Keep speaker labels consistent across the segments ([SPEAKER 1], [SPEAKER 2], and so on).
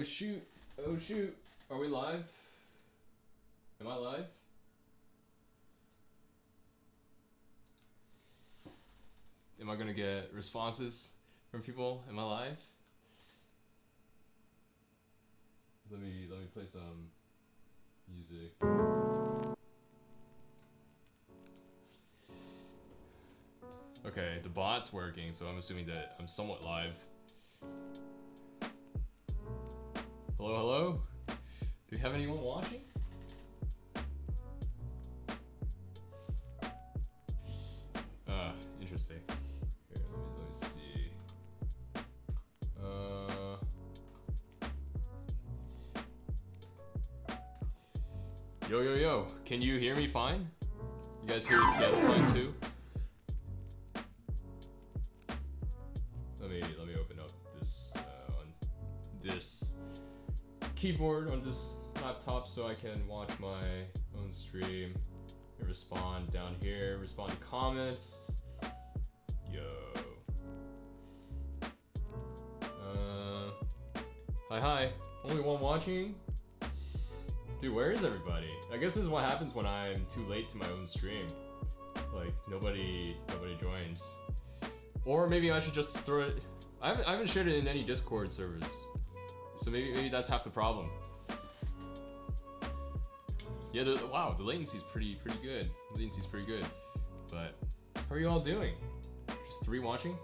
[SPEAKER 1] Oh shoot. Oh shoot. Are we live? Am I live? Am I gonna get responses from people? Am I live? Let me play some music. Okay, the bot's working, so I'm assuming that I'm somewhat live. Hello, hello? Do we have anyone watching? Interesting. Here, let me see. Yo, can you hear me fine? You guys hear the piano fine too? Let me open up this on this keyboard on this laptop so I can watch my own stream and respond down here, respond to comments. Yo. Hi. Only one watching? Dude, where is everybody? I guess this is what happens when I'm too late to my own stream. Like, nobody joins. Or maybe I should just throw it. I haven't shared it in any Discord servers, so maybe that's half the problem. Yeah, wow, the latency's pretty good. The latency's pretty good. But how are you all doing? Just 3 watching?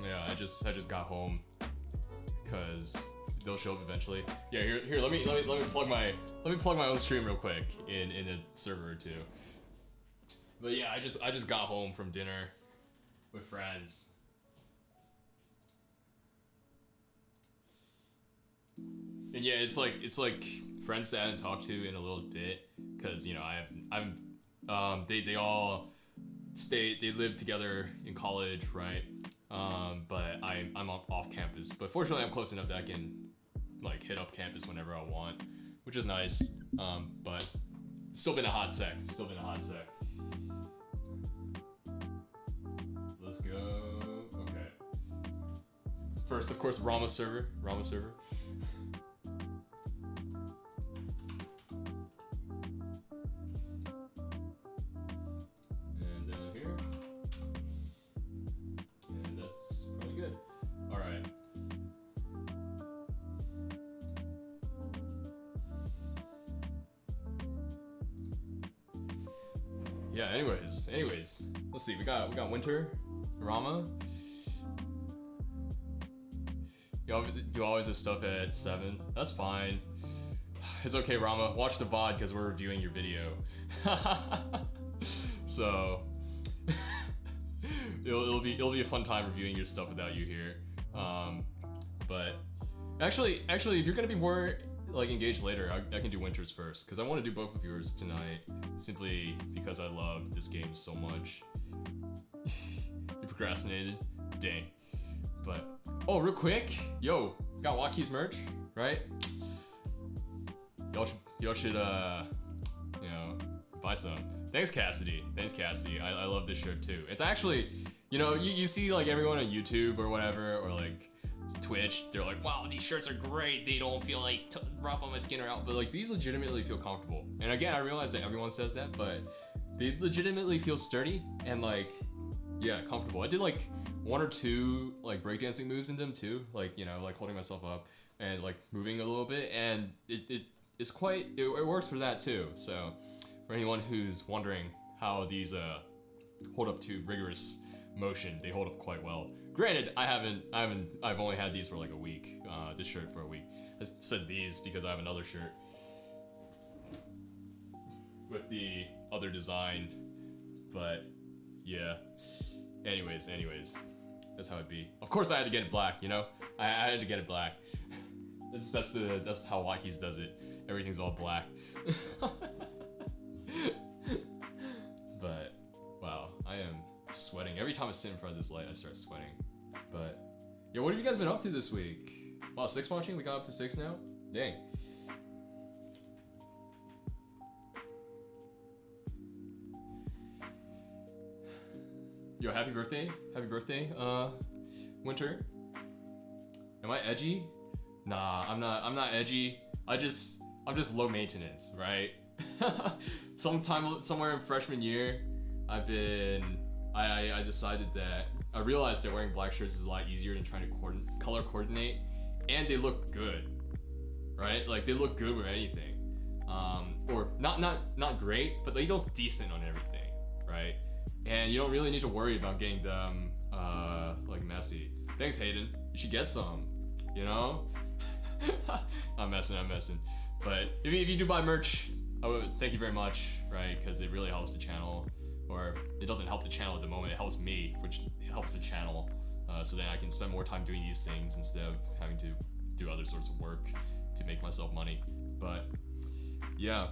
[SPEAKER 1] Yeah, I just got home because they'll show up eventually. Yeah, here. Let me plug my own stream real quick in a server or two. But yeah, I just got home from dinner with friends. And yeah, it's like friends that I haven't talked to in a little bit, because you know they all they live together in college, right? But I'm off campus. But fortunately, I'm close enough that I can like hit up campus whenever I want, which is nice. But it's still been a hot sec. Let's go. Okay. First, of course, Rama server. And down here. And that's probably good. All right. Yeah. Anyways. Let's see. We got Winter, Rama. You always have stuff at 7. That's fine. It's okay, Rama. Watch the VOD because we're reviewing your video. So it'll be a fun time reviewing your stuff without you here. But actually, if you're gonna be more like engaged later, I can do Winter's first because I want to do both of yours tonight, simply because I love this game so much. You procrastinated, dang. But oh, real quick, yo, got WattKeys merch, right? Y'all should you know, buy some. Thanks, Cassidy. I love this shirt too. It's actually, you know, you see like everyone on YouTube or whatever, or like Twitch, they're like, wow, these shirts are great. They don't feel like rough on my skin or out, but like these legitimately feel comfortable. And again, I realize that everyone says that, but they legitimately feel sturdy and like, yeah, comfortable. I did like 1 or 2 like breakdancing moves in them too, like, you know, like holding myself up and like moving a little bit, and it's quite, it works for that too. So for anyone who's wondering how these hold up to rigorous motion, they hold up quite well. Granted, I've only had these for like a week, this shirt for a week. I said these because I have another shirt with the other design, but yeah. Anyways, that's how it be. Of course I had to get it black, you know? I had to get it black. That's how WattKeys does it. Everything's all black. But wow, I am sweating. Every time I sit in front of this light, I start sweating. But yeah, what have you guys been up to this week? Wow, 6 watching? We got up to 6 now? Dang. Yo, happy birthday, Winter. Am I edgy? Nah, I'm not edgy. I'm just low maintenance, right? Somewhere in freshman year, I decided that I realized that wearing black shirts is a lot easier than trying to color coordinate, and they look good, right? Like they look good with anything, or not great, but they look decent on everything, right? And you don't really need to worry about getting them like messy. Thanks, Hayden. You should get some, you know? I'm messing. But if you do buy merch, I would thank you very much, right? Because it really helps the channel. Or it doesn't help the channel at the moment, it helps me, which helps the channel. So then I can spend more time doing these things instead of having to do other sorts of work to make myself money. But yeah.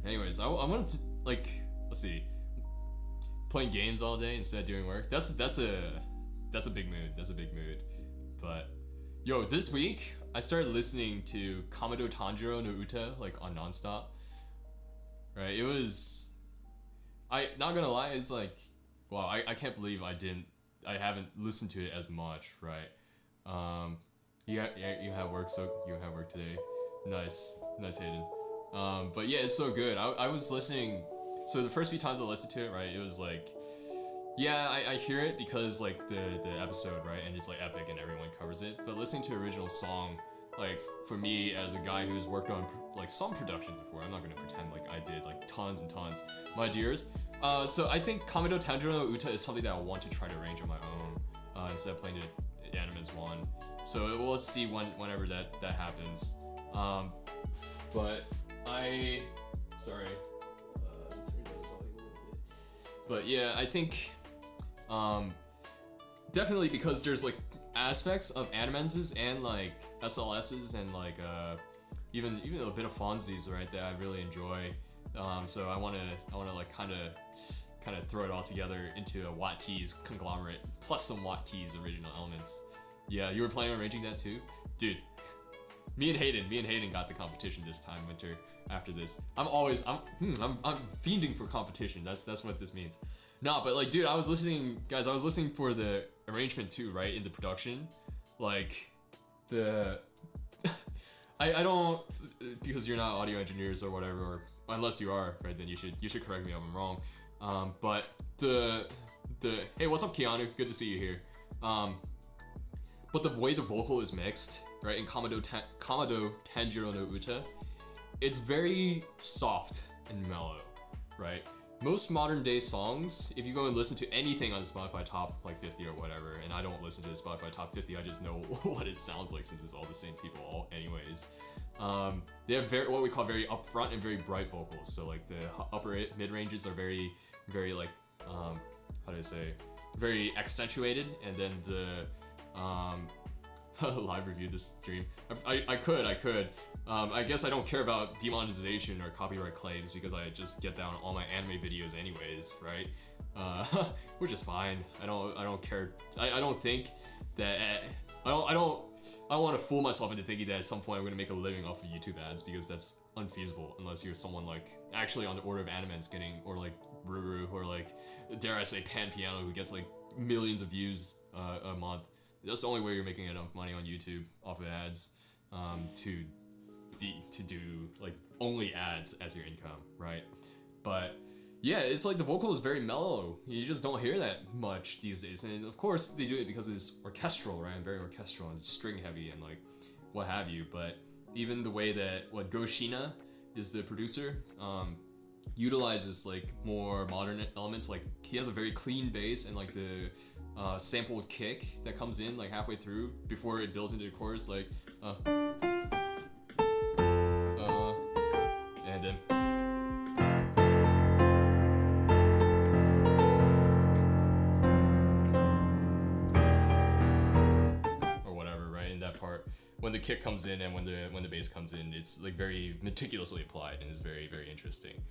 [SPEAKER 1] Anyways, I wanted to, like, let's see. Playing games all day instead of doing work. That's a big mood. But yo, this week I started listening to Kamado Tanjiro no Uta like on nonstop. Right? It was, not gonna lie, it's like, wow, I can't believe I haven't listened to it as much, right? You have work today. Nice Hayden. But yeah, it's so good. I was listening, so the first few times I listened to it, right, it was like, yeah, I hear it because like the episode, right, and it's like epic and everyone covers it, but listening to the original song, like for me as a guy who's worked on like some production before, I'm not gonna pretend like I did like tons and tons, my dears. So I think Kamado Tanjiro no Uta is something that I want to try to arrange on my own, instead of playing it Animenz 1. So we'll see whenever that happens. But sorry. Turn down the volume a little bit. But yeah, I think definitely because there's like aspects of Animenz's and like SLS's and like even a bit of Fonzie's, right, that I really enjoy. So I wanna like kind of throw it all together into a WattKeys conglomerate plus some WattKeys original elements. Yeah, you were planning on arranging that too, dude. Me and Hayden got the competition this time, Winter. After this, I'm fiending for competition. That's what this means. Nah, but like, dude, I was listening for the arrangement too, right, in the production, like the I don't, because you're not audio engineers or whatever, or unless you are, right, then you should correct me if I'm wrong. But the hey, what's up, Keanu? Good to see you here. But the way the vocal is mixed, right, in Kamado Tanjiro no Uta, it's very soft and mellow, right? Most modern day songs, if you go and listen to anything on the Spotify top like 50 or whatever, and I don't listen to the Spotify top 50, I just know what it sounds like since it's all the same people anyways. They have what we call very upfront and very bright vocals. So like the upper mid ranges are very like, how do I say, very accentuated, and then the live review this stream. I could. I guess I don't care about demonetization or copyright claims because I just get that on all my anime videos anyways, right? Which is fine. I don't care. I don't think that I don't want to fool myself into thinking that at some point I'm gonna make a living off of YouTube ads, because that's unfeasible unless you're someone like actually on the order of Animenz getting, or like Ruru, or like, dare I say, Pan Piano, who gets like millions of views a month. That's the only way you're making enough money on YouTube off of ads, to do like only ads as your income, right? But yeah, it's like the vocal is very mellow. You just don't hear that much these days, and of course they do it because it's orchestral, right? Very orchestral and string heavy and like what have you. But even the way that Goshina is the producer, utilizes like more modern elements. Like he has a very clean bass and like the sampled kick that comes in like halfway through before it builds into the chorus, like and then or whatever, right? In that part, when the kick comes in and when the bass comes in, it's like very meticulously applied and is very, very interesting.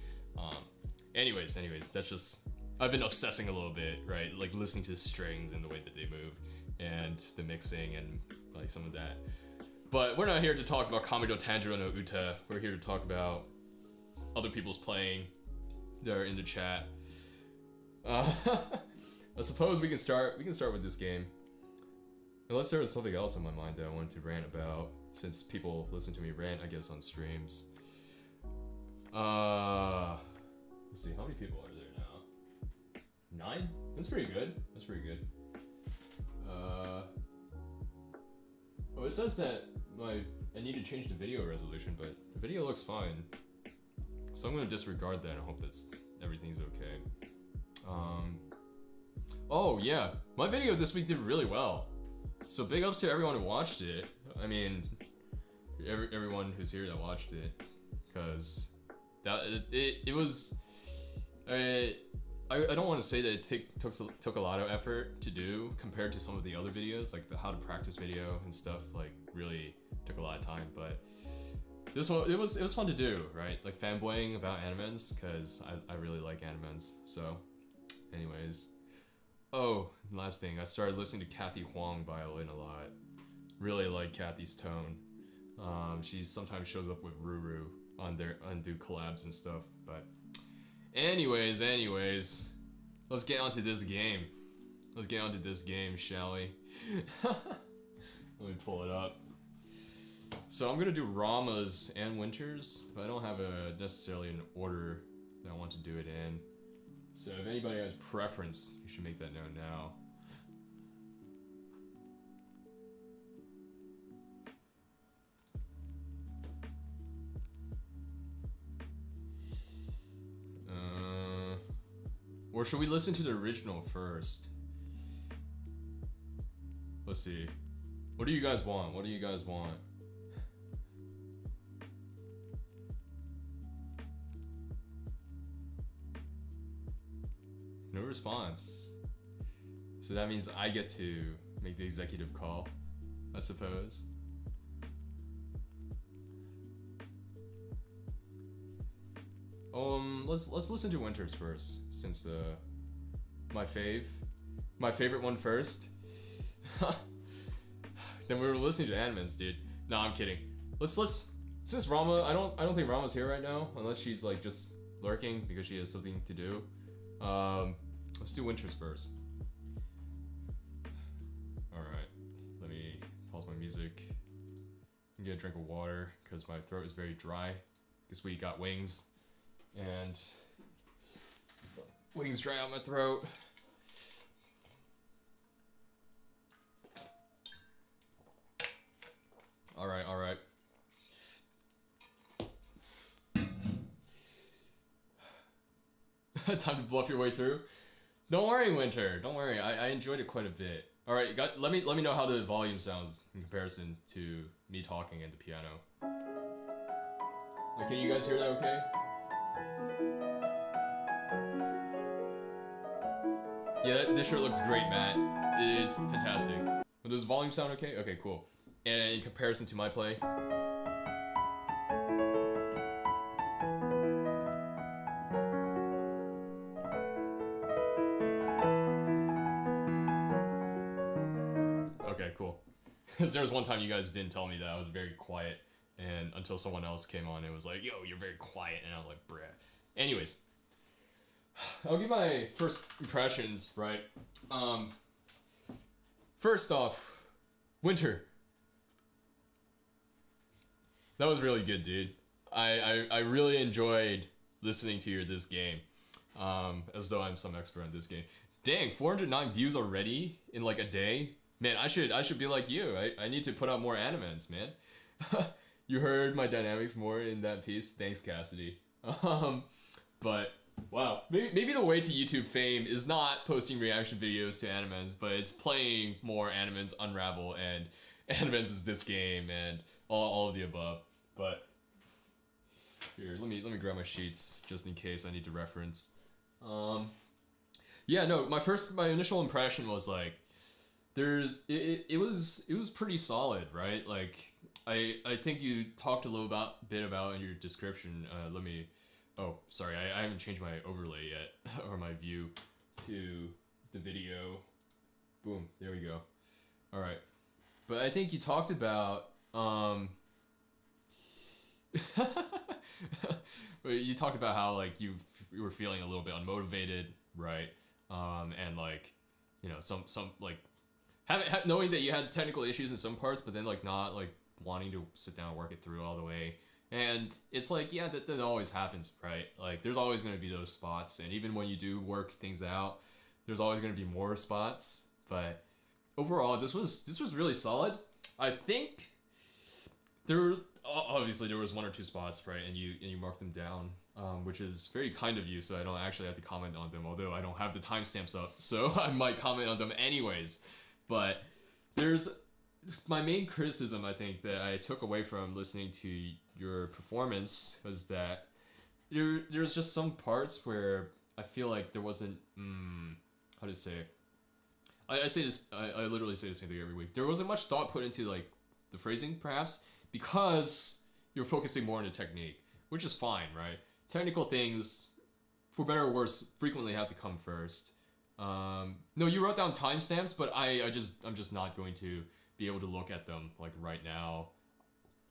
[SPEAKER 1] Anyways, that's just, I've been obsessing a little bit, right? Like listening to the strings and the way that they move and the mixing and like some of that. But we're not here to talk about Kamado Tanjiro no Uta. We're here to talk about other people's playing that are in the chat. I suppose we can start with this game. Unless there was something else on my mind that I wanted to rant about, since people listen to me rant, I guess, on streams. Let's see, how many people are there now? 9? That's pretty good. That's pretty good. Oh, it says that I need to change the video resolution, but the video looks fine. So I'm gonna disregard that and hope that everything's okay. Oh yeah, my video this week did really well. So big ups to everyone who watched it. I mean, everyone who's here that watched it, because it was. I don't want to say that it took a lot of effort to do compared to some of the other videos, like the how to practice video and stuff. Like really took a lot of time, but this one it was fun to do, right? Like fanboying about Animenz, because I really like Animenz. So, anyways, oh, last thing, I started listening to Kathy Huang violin a lot. Really like Kathy's tone. She sometimes shows up with Ruru on do collabs and stuff, but. Anyways, let's get onto this game. Let's get onto this game, shall we? Let me pull it up. So I'm gonna do Rama's and Winter's, but I don't have necessarily an order that I want to do it in. So if anybody has preference, you should make that known now. Or should we listen to the original first? Let's see. What do you guys want? What do you guys want? No response. So that means I get to make the executive call, I suppose. Let's listen to Winters first, since my favorite one first. Then we were listening to Animenz, dude. No, I'm kidding. Since Rama, I don't think Rama's here right now, unless she's like just lurking because she has something to do. Let's do Winters first. All right, let me pause my music and get a drink of water because my throat is very dry. This week got wings. And wings dry out my throat. All right. Time to bluff your way through. Don't worry, Winter. Don't worry. I enjoyed it quite a bit. All right, let me know how the volume sounds in comparison to me talking and the piano. Like, can you guys hear that? Okay. Yeah, this shirt looks great, Matt. It is fantastic. Does the volume sound okay? Okay, cool. And in comparison to my play. Okay, cool. Because there was one time you guys didn't tell me that I was very quiet, and until someone else came on and was like, yo, you're very quiet, and I'm like, bruh. Anyways. I'll give my first impressions, right? First off, Winter. That was really good, dude. I really enjoyed listening to this game. As though I'm some expert on this game. Dang, 409 views already in like a day? Man, I should be like you. I need to put out more Animenz, man. You heard my dynamics more in that piece. Thanks, Cassidy. But wow, maybe the way to YouTube fame is not posting reaction videos to Animenz, but it's playing more Animenz Unravel and Animenz is this game and all of the above. But here, let me grab my sheets just in case I need to reference. Yeah, no, my initial impression was like, it was pretty solid, right? Like I think you talked a little bit about in your description. Oh, sorry, I haven't changed my overlay yet, or my view to the video. Boom, there we go. All right, but I think you talked about you talked about how like you were feeling a little bit unmotivated, right? And like some like knowing that you had technical issues in some parts, but then like not like wanting to sit down and work it through all the way. And it's like, yeah, that always happens, right? Like there's always going to be those spots, and even when you do work things out, there's always going to be more spots. But overall, this was really solid. I think obviously there was one or two spots, right, and you marked them down, which is very kind of you. So I don't actually have to comment on them, although I don't have the timestamps up, so I might comment on them anyways. But there's my main criticism, I think, that I took away from listening to your performance was that there's just some parts where I feel like there wasn't how to say it? I say this, I literally say the same thing every week. There wasn't much thought put into like the phrasing, perhaps, because you're focusing more on the technique, which is fine, right? Technical things, for better or worse, frequently have to come first. No, you wrote down timestamps, but I'm just not going to be able to look at them like right now.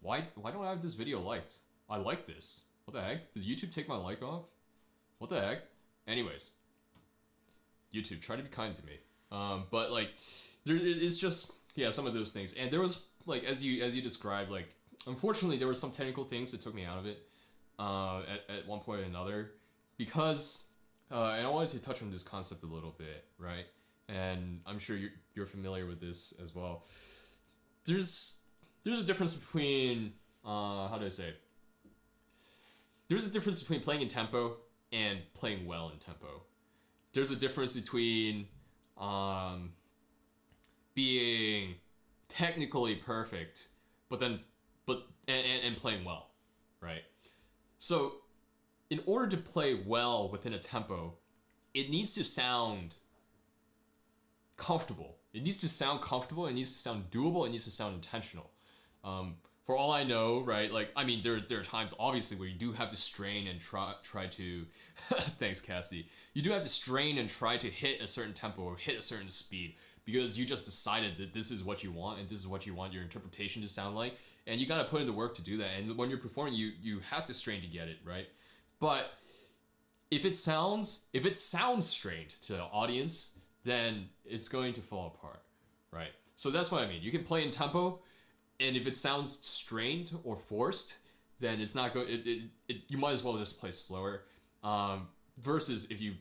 [SPEAKER 1] Why don't I have this video liked? I like this. What the heck? Did YouTube take my like off? What the heck? Anyways, YouTube, try to be kind to me. But like, it's just, yeah, some of those things. And there was like, as you described, like, unfortunately there were some technical things that took me out of it at one point or another, because and I wanted to touch on this concept a little bit, right? And I'm sure you're familiar with this as well. There's a difference between how do I say it? There's a difference between playing in tempo and playing well in tempo. There's a difference between being technically perfect, but playing well, right? So, in order to play well within a tempo, it needs to sound comfortable. It needs to sound comfortable. It needs to sound doable. It needs to sound intentional. For all I know, right? Like, I mean, there are times, obviously, where you do have to strain and try to. Thanks, Cassidy. You do have to strain and try to hit a certain tempo or hit a certain speed, because you just decided that this is what you want and this is what you want your interpretation to sound like, and you gotta put in the work to do that. And when you're performing, you have to strain to get it right. But if it sounds strained to the audience, then it's going to fall apart, right? So that's what I mean. You can play in tempo, and if it sounds strained or forced, then it's not going. You might as well just play slower. Versus if you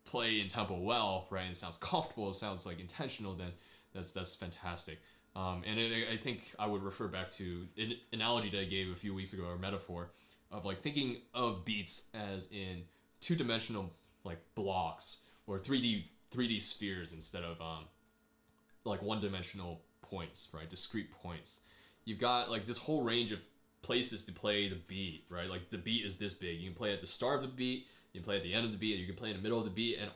[SPEAKER 1] play in tempo well, right, and it sounds comfortable, it sounds like intentional, then that's fantastic. And I think I would refer back to an analogy that I gave a few weeks ago, or metaphor of like thinking of beats as in two-dimensional like blocks or 3D spheres instead of like one-dimensional points, right? Discrete points. You've got like this whole range of places to play the beat, right? Like the beat is this big. You can play at the start of the beat, you can play at the end of the beat, you can play in the middle of the beat, and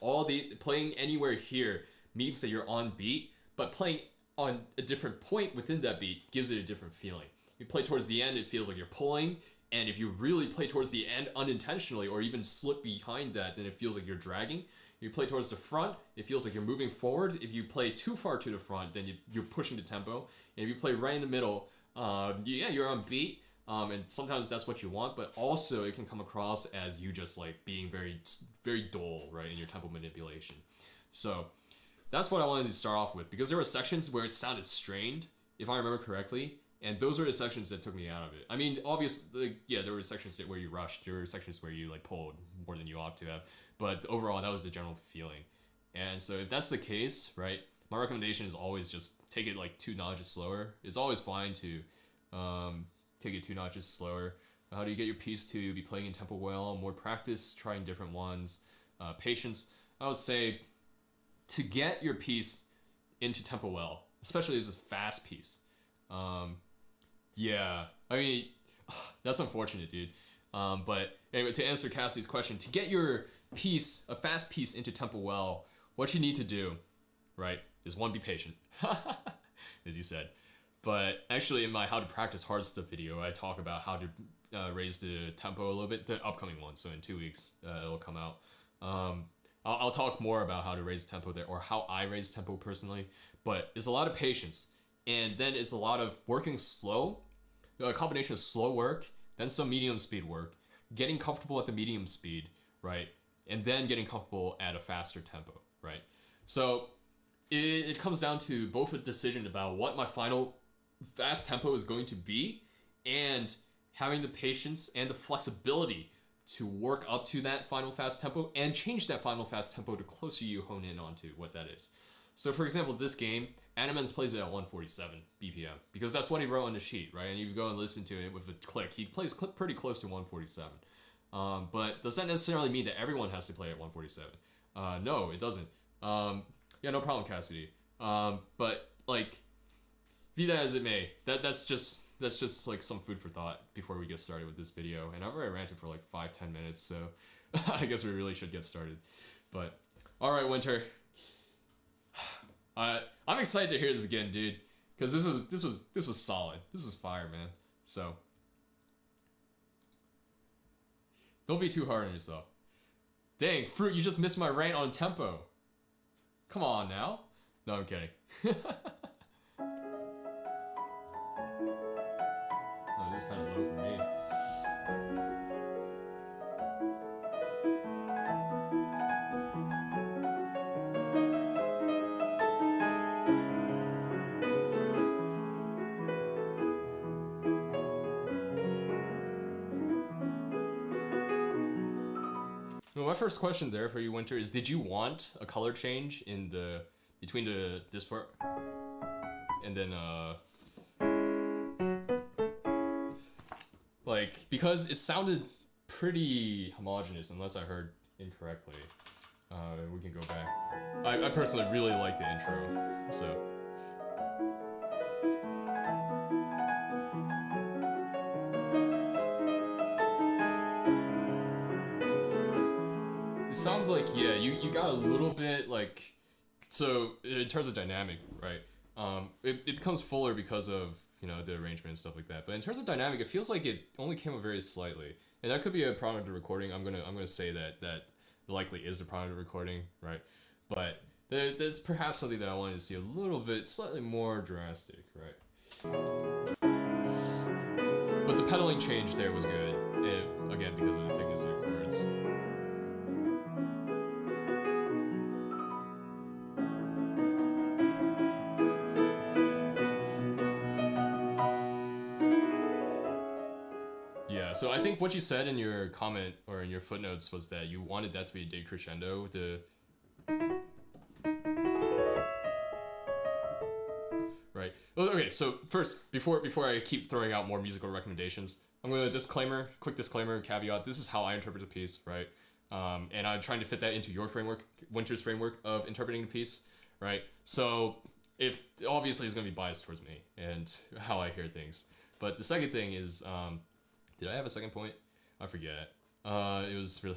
[SPEAKER 1] playing anywhere here means that you're on beat, but playing on a different point within that beat gives it a different feeling. You play towards the end, it feels like you're pulling, and if you really play towards the end unintentionally or even slip behind that, then it feels like you're dragging. You play towards the front, it feels like you're moving forward. If you play too far to the front, then you're pushing the tempo. And if you play right in the middle, yeah, you're on beat. And sometimes that's what you want, but also it can come across as you just like being very, very dull, right, in your tempo manipulation. So that's what I wanted to start off with, because there were sections where it sounded strained, if I remember correctly, and those were the sections that took me out of it. I mean, obviously, yeah, there were sections where you rushed, there were sections where you like pulled more than you ought to have, but overall, that was the general feeling. And so if that's the case, right, my recommendation is always just take it like 2 notches slower. It's always fine to take it 2 notches slower. How do you get your piece to be playing in tempo well? More practice, trying different ones. Patience. I would say to get your piece into tempo well, especially if it's a fast piece. Yeah, I mean, that's unfortunate, dude. But anyway, to answer Cassie's question, to get your piece, a fast piece, into tempo well, what you need to do, right, is one, be patient, as you said. But actually, in my How to Practice Hard Stuff video, I talk about how to raise the tempo a little bit, the upcoming one, so in 2 weeks, it'll come out. I'll talk more about how to raise tempo there, or how I raise tempo personally, but it's a lot of patience, and then it's a lot of working slow, a combination of slow work, then some medium speed work, getting comfortable at the medium speed, right, and then getting comfortable at a faster tempo, right? So it comes down to both a decision about what my final fast tempo is going to be, and having the patience and the flexibility to work up to that final fast tempo and change that final fast tempo the closer you hone in onto what that is. So for example, this game, Animenz plays it at 147 BPM because that's what he wrote on the sheet, right? And you go and listen to it with a click. He plays pretty close to 147. But does that necessarily mean that everyone has to play at 147? No, it doesn't. Yeah, no problem, Cassidy. But like, be that as it may, that's just like some food for thought before we get started with this video. And I've already ranted for like 5-10 minutes, so I guess we really should get started. But all right, Winter. I'm excited to hear this again, dude, because this was solid. This was fire, man. So don't be too hard on yourself. Dang, Fruit, you just missed my rant on tempo. Come on now. No, I'm kidding. Oh, this is kind of low for me. Well, my first question there for you, Winter, is did you want a color change in the between this part and then like, because it sounded pretty homogeneous unless I heard incorrectly. We can go back. I personally really like the intro, so. It sounds like, yeah, you got a little bit like, so in terms of dynamic, right? It becomes fuller because of, you know, the arrangement and stuff like that. But in terms of dynamic, it feels like it only came up very slightly, and that could be a problem with the recording. I'm gonna say that likely is the problem with the recording, right? But there's perhaps something that I wanted to see a little bit slightly more drastic, right? But the pedaling change there was good, again because of the thickness of the chords. So I think what you said in your comment or in your footnotes was that you wanted that to be a decrescendo. Right. Well, okay. So first, before I keep throwing out more musical recommendations, I'm going to quick disclaimer, caveat. This is how I interpret the piece, right? And I'm trying to fit that into your framework, Winter's framework of interpreting the piece, right? So if obviously it's going to be biased towards me and how I hear things. But the second thing is. Did I have a second point? I forget. It was really...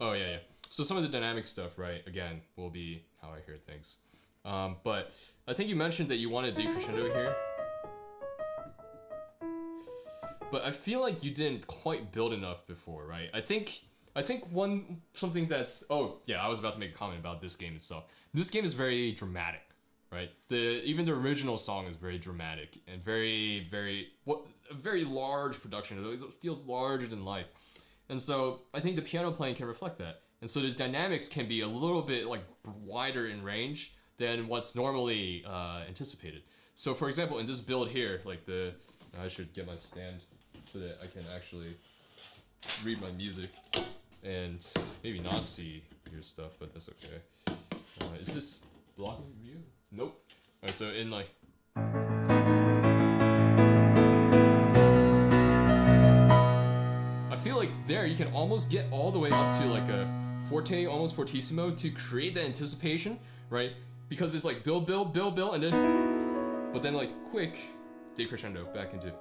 [SPEAKER 1] Oh, yeah. So some of the dynamic stuff, right, again, will be how I hear things. But I think you mentioned that you wanted decrescendo here. But I feel like you didn't quite build enough before, right? I think something that's... Oh, yeah, I was about to make a comment about this game itself. This game is very dramatic. Right, even the original song is very dramatic and a very large production. It feels larger than life, and so I think the piano playing can reflect that. And so the dynamics can be a little bit like wider in range than what's normally anticipated. So for example, in this build here, like I should get my stand so that I can actually read my music and maybe not see your stuff, but that's okay. Is this blocking view? Nope. Alright, so in like... I feel like there you can almost get all the way up to like a forte, almost fortissimo to create that anticipation, right? Because it's like build, and then... But then like quick decrescendo back into...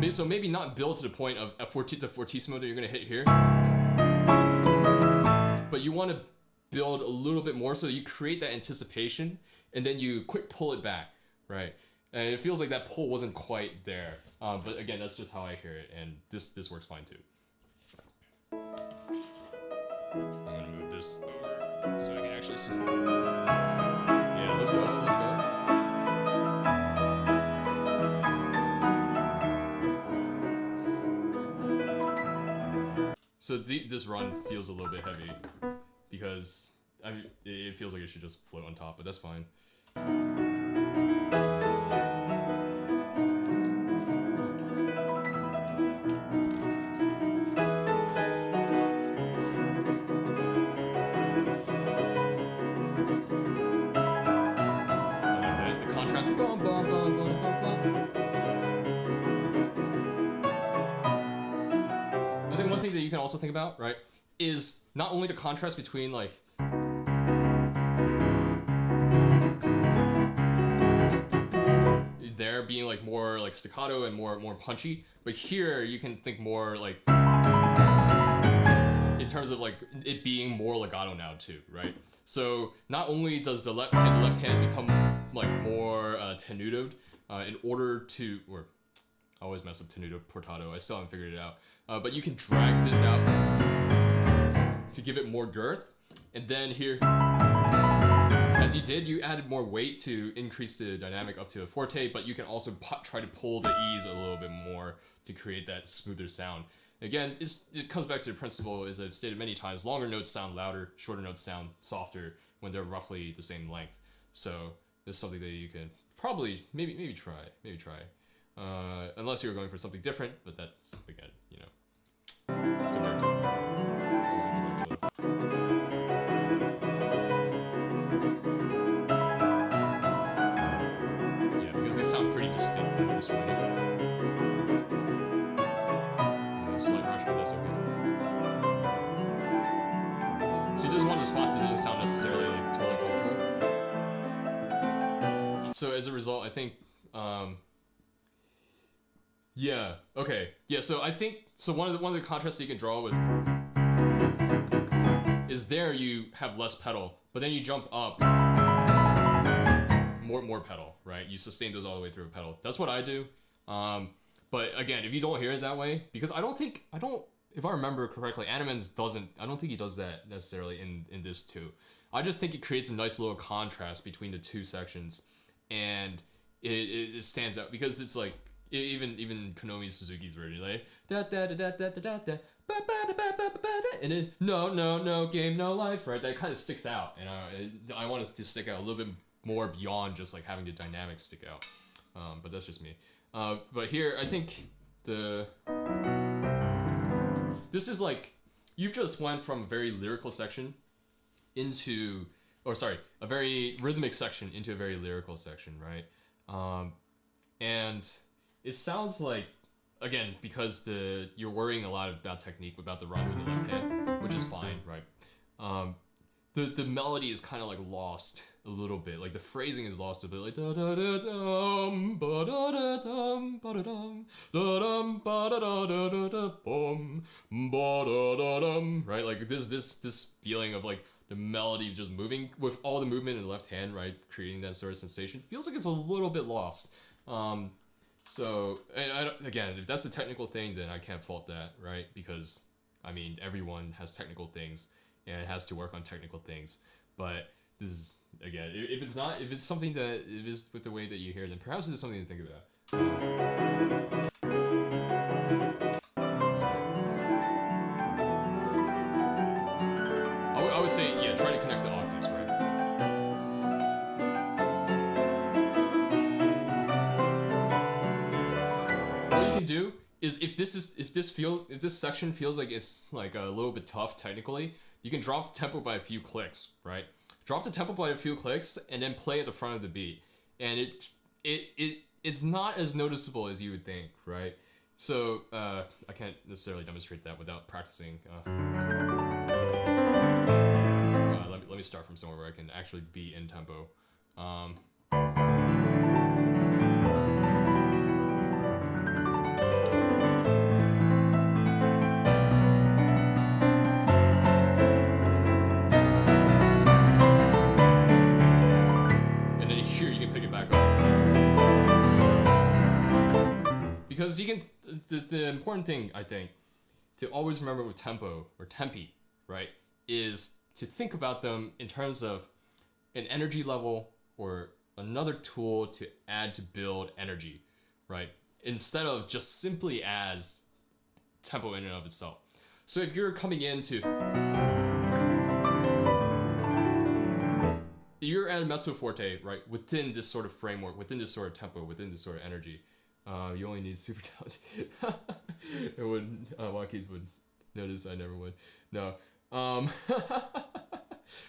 [SPEAKER 1] So maybe not build to the point of the fortissimo that you're gonna hit here. But you want to build a little bit more so you create that anticipation and then you quick pull it back, right? And it feels like that pull wasn't quite there. But again, that's just how I hear it, and this works fine too. I'm gonna move this over so I can actually see. Yeah, let's go. So this run feels a little bit heavy because it feels like it should just float on top, but that's fine. The contrast. Bum, bum, bum, bum, bum, bum. I think one thing that you can also think about, right, is not only the contrast between like there being like more like staccato and more punchy, but here you can think more like in terms of like it being more legato now too, right? So not only does the left hand become like more tenutoed in order to, or I always mess up tenuto portato, I still haven't figured it out, but you can drag this out to give it more girth, and then here, as you did, you added more weight to increase the dynamic up to a forte, but you can also try to pull the E's a little bit more to create that smoother sound. Again, it comes back to the principle, as I've stated many times, longer notes sound louder, shorter notes sound softer when they're roughly the same length. So this is something that you can probably, maybe try. Unless you're going for something different, but that's, again, you know, subjective. Yeah, because they sound pretty distinct this way. Slight rush, but that's okay. So this is one of the spots that doesn't sound necessarily like totally comfortable. So as a result, I think, yeah, okay, yeah. So I think one of the contrasts that you can draw with is there you have less pedal, but then you jump up more pedal, right? You sustain those all the way through a pedal. That's what I do. But again, if you don't hear it that way, because if I remember correctly, Animenz I don't think he does that necessarily in this too. I just think it creates a nice little contrast between the two sections, and it stands out because it's like, even Konomi Suzuki's version, like da da da da da da da, and then no game, no life, right? That kind of sticks out, and I want it to stick out a little bit more beyond just like having the dynamics stick out. But that's just me. But here, I think this is like, you've just went from a very lyrical section into, a very rhythmic section into a very lyrical section, right? And it sounds like, again, because you're worrying a lot about technique, about the runs in the left hand, which is fine, right? The melody is kind of like lost a little bit, like the phrasing is lost a bit, like da da da dum ba da da dum ba da dum da dum ba da da da da da bum ba da da dum, right? Like this feeling of like the melody just moving with all the movement in the left hand, right, creating that sort of sensation. Feels like it's a little bit lost. So, and again, if that's a technical thing, then I can't fault that, right? Because I mean, everyone has technical things and has to work on technical things. But this is, again, if it's something that it is with the way that you hear, then perhaps it's something to think about. I would say, yeah, try to connect the octaves, right? What you can do is, if this section feels like it's like a little bit tough technically, you can drop the tempo by a few clicks, right? Drop the tempo by a few clicks and then play at the front of the beat, and it's not as noticeable as you would think, right? So I can't necessarily demonstrate that without practicing. Let me start from somewhere where I can actually be in tempo. Because you can, the important thing, I think, to always remember with tempo, or tempi, right, is to think about them in terms of an energy level or another tool to add to build energy, right, instead of just simply as tempo in and of itself. So if you're coming into, you're at a mezzo forte, right? Within this sort of framework, within this sort of tempo, within this sort of energy, you only need super talent. It would, WattKeys would notice I never would. No.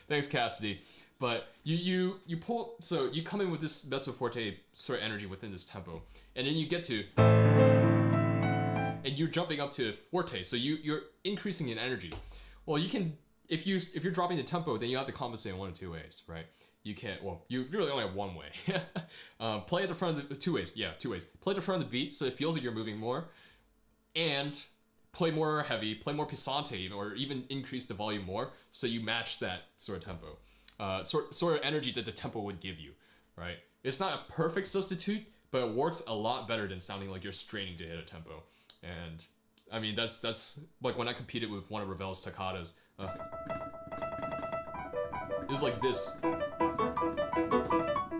[SPEAKER 1] Thanks, Cassidy. But you pull, so you come in with this mezzo forte sort of energy within this tempo, and then you get to, and you're jumping up to forte, so you're increasing in energy. Well, you can, if you're dropping the tempo, then you have to compensate in one of two ways, right? You can't, well, you really only have one way. Play at the front of the, two ways. Play at the front of the beat so it feels like you're moving more, and play more heavy, play more pisante, or even increase the volume more so you match that sort of tempo. Sort of energy that the tempo would give you, right? It's not a perfect substitute, but it works a lot better than sounding like you're straining to hit a tempo. And I mean, that's like when I competed with one of Ravel's toccatas. It was like this,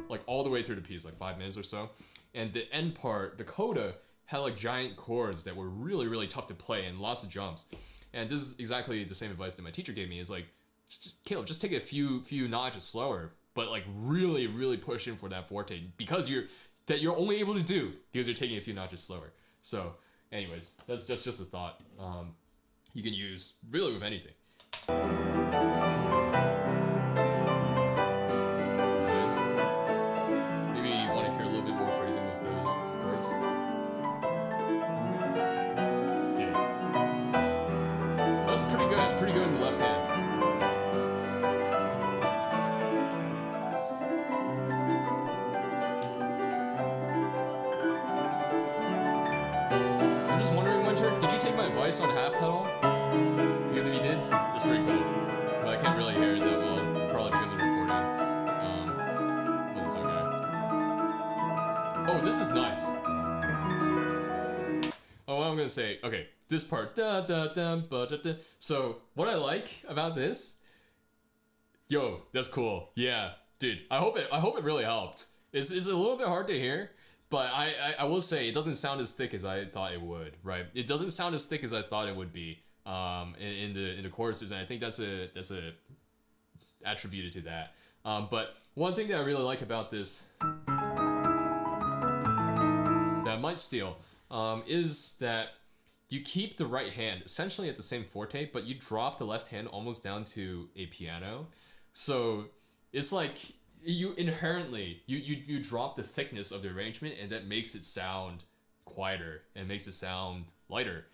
[SPEAKER 1] like all the way through the piece, like 5 minutes or so. And the end part, the coda, had like giant chords that were really, really tough to play and lots of jumps. And this is exactly the same advice that my teacher gave me, is like, just Caleb, just take it a few notches slower, but like really, really push in for that forte, because you're only able to do because you're taking a few notches slower. So anyways, that's just a thought you can use really with anything. Anyways, maybe you want to hear a little bit more phrasing with those chords. Dude, that was pretty good in the left hand. Did you take my advice on half pedal? Because if you did, that's pretty cool. But I can't really hear it that well, probably because of the recording. But it's okay. Oh, this is nice. Oh, what I'm gonna say, okay, this part, da da da ba da da. So what I like about this, yo, that's cool. Yeah, dude, I hope it really helped. It's a little bit hard to hear. But I will say it doesn't sound as thick as I thought it would, right? It doesn't sound as thick as I thought it would be in the choruses, and I think that's a attributed to that. But one thing that I really like about this that I might steal is that you keep the right hand essentially at the same forte, but you drop the left hand almost down to a piano. So it's like you inherently you drop the thickness of the arrangement, and that makes it sound quieter and makes it sound lighter.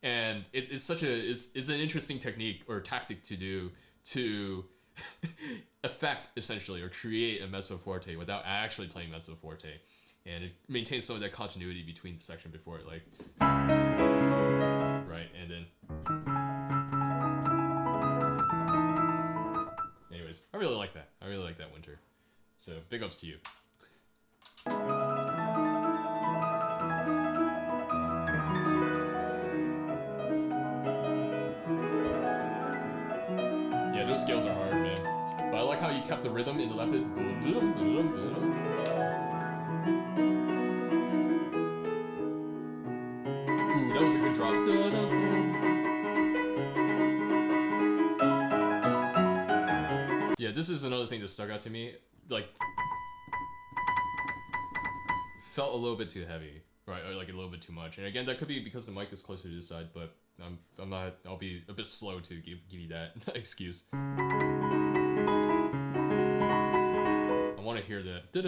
[SPEAKER 1] And it's an interesting technique or tactic to do to affect essentially or create a mezzo forte without actually playing mezzo forte, and it maintains some of that continuity between the section before it, like right, and then anyways, I really like that Winter. So big ups to you. Yeah, those scales are hard, man. But I like how you kept the rhythm in the left hand. Ooh, that was a good drop. Yeah, this is another thing that stuck out to me. Like, felt a little bit too heavy, right? Or like a little bit too much. And again, that could be because the mic is closer to this side, but I'm not. I'll be a bit slow to give you that excuse. I want to hear the a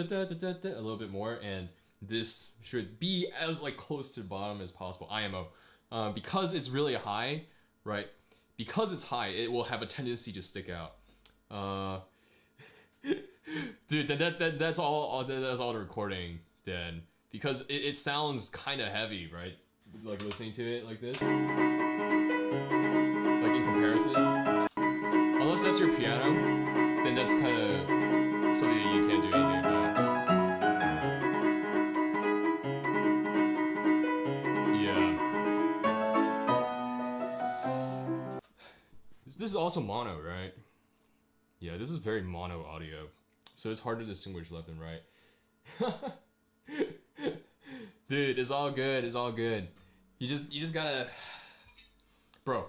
[SPEAKER 1] little bit more, and this should be as like close to the bottom as possible. IMO, because it's really high, right? Because it's high, it will have a tendency to stick out. Dude, that's all the recording then, because it sounds kind of heavy, right? Like listening to it like this, like in comparison. Unless that's your piano, then that's kind of something that you can't do anything about. Yeah. This is also mono, right? Yeah, this is very mono audio, so it's hard to distinguish left and right. Dude, it's all good. It's all good. You just gotta, bro.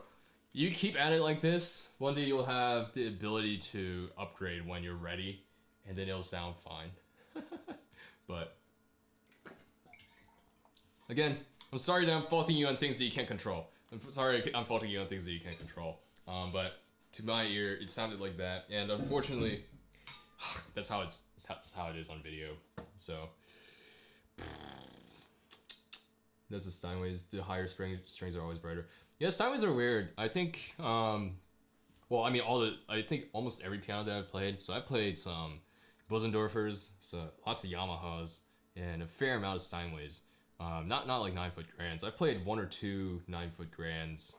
[SPEAKER 1] you keep at it like this, one day you'll have the ability to upgrade when you're ready, and then it'll sound fine. But again, I'm sorry that I'm faulting you on things that you can't control. I'm sorry I'm faulting you on things that you can't control. But to my ear, it sounded like that, and unfortunately, that's how it is on video. So that's the Steinways. The higher strings are always brighter. Yeah, Steinways are weird. I think, well, I mean, I think almost every piano that I've played. So I've played some Bosendorfers, so lots of Yamahas, and a fair amount of Steinways. Not like 9-foot grands. I've played 1 or 2 9-foot grands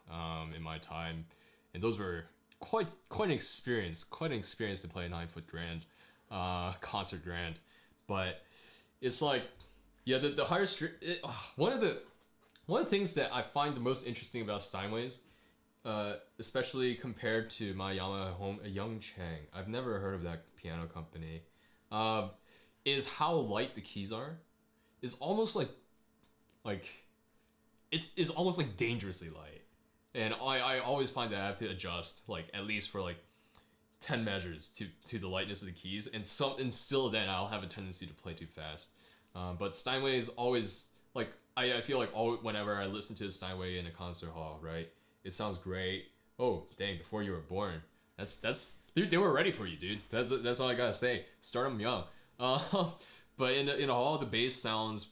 [SPEAKER 1] in my time, and those were quite an experience. Quite an experience to play a 9-foot grand, concert grand. But it's like, yeah, the higher string. One of the things that I find the most interesting about Steinways, especially compared to my Yamaha home, Youngchang, I've never heard of that piano company, is how light the keys are. It's almost like it's almost like dangerously light, and I always find that I have to adjust, like, at least for like 10 measures to the lightness of the keys, and still then I'll have a tendency to play too fast. But Steinway's always, like, I feel like whenever I listen to a Steinway in a concert hall, right, it sounds great. Oh dang, before you were born. That's they were ready for you, dude. That's all I gotta say. Start them young. But in a hall, the bass sounds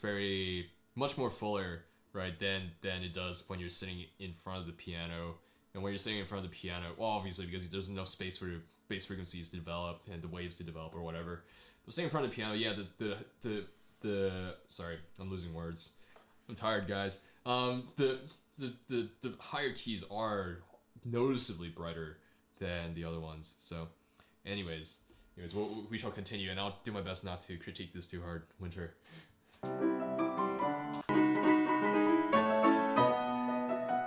[SPEAKER 1] much more fuller, right, than it does when you're sitting in front of the piano. And when you're sitting in front of the piano, well, obviously because there's enough space for bass frequencies to develop and the waves to develop or whatever. But sitting in front of the piano, yeah, the sorry, I'm losing words. I'm tired, guys. The higher keys are noticeably brighter than the other ones. So, anyways, we shall continue, and I'll do my best not to critique this too hard, Winter.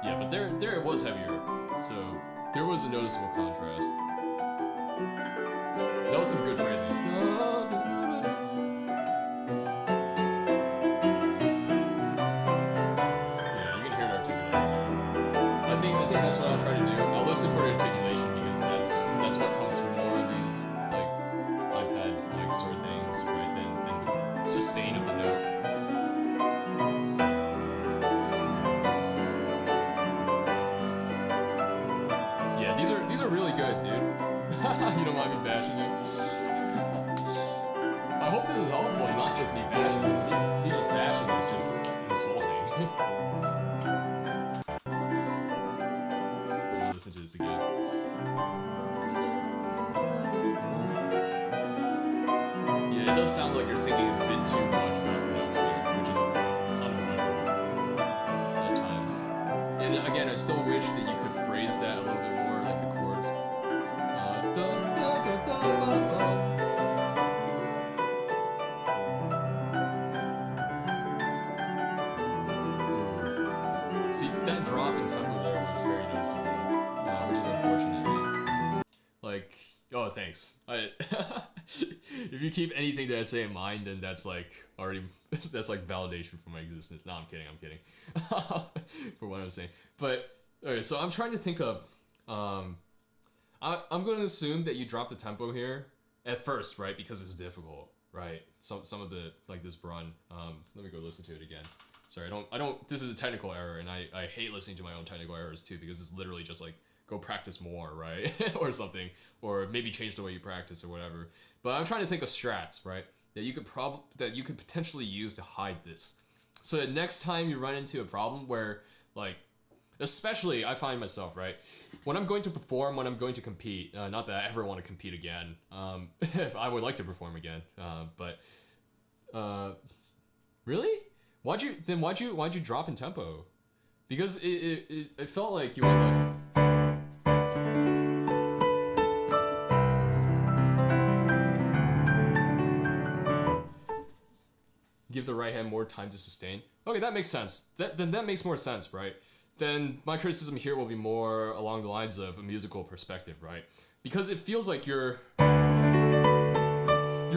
[SPEAKER 1] Yeah, but there it was heavier, so there was a noticeable contrast. That was some good phrasing. That's what I'll try to do. I'll listen for the articulation because that's what comes from more of these like iPad like sort of things, right? Than the sustain of the note. Yeah, these are really good, dude. You don't mind me bashing you? I hope this is helpful and not just me bashing you. Me just bashing is just insulting. Listen to this again. Yeah, it does sound like you're thinking a bit too much about the notes there, which is unavoidable at times. And again, I still wish that you could phrase that a little bit more, like the chords. See, that drop in tempo there was very noticeable. Which is unfortunate. Like, oh, thanks. If you keep anything that I say in mind, then that's like already that's like validation for my existence. No, I'm kidding. For what I'm saying. But okay, so I'm trying to think of. I'm going to assume that you drop the tempo here at first, right? Because it's difficult, right? Some of the like this run. Let me go listen to it again. Sorry, I don't. This is a technical error, and I hate listening to my own technical errors too, because it's literally just like, go practice more, right? Or something, or maybe change the way you practice or whatever. But I'm trying to think of strats, right? That you could potentially use to hide this, so that next time you run into a problem where, like, especially I find myself, right, when I'm going to perform, when I'm going to compete. Not that I ever want to compete again. I would like to perform again, but really, why'd you drop in tempo? Because it felt like you were like. Give the right hand more time to sustain. Okay, that makes sense. Then that makes more sense, right? Then my criticism here will be more along the lines of a musical perspective, right? Because it feels like you're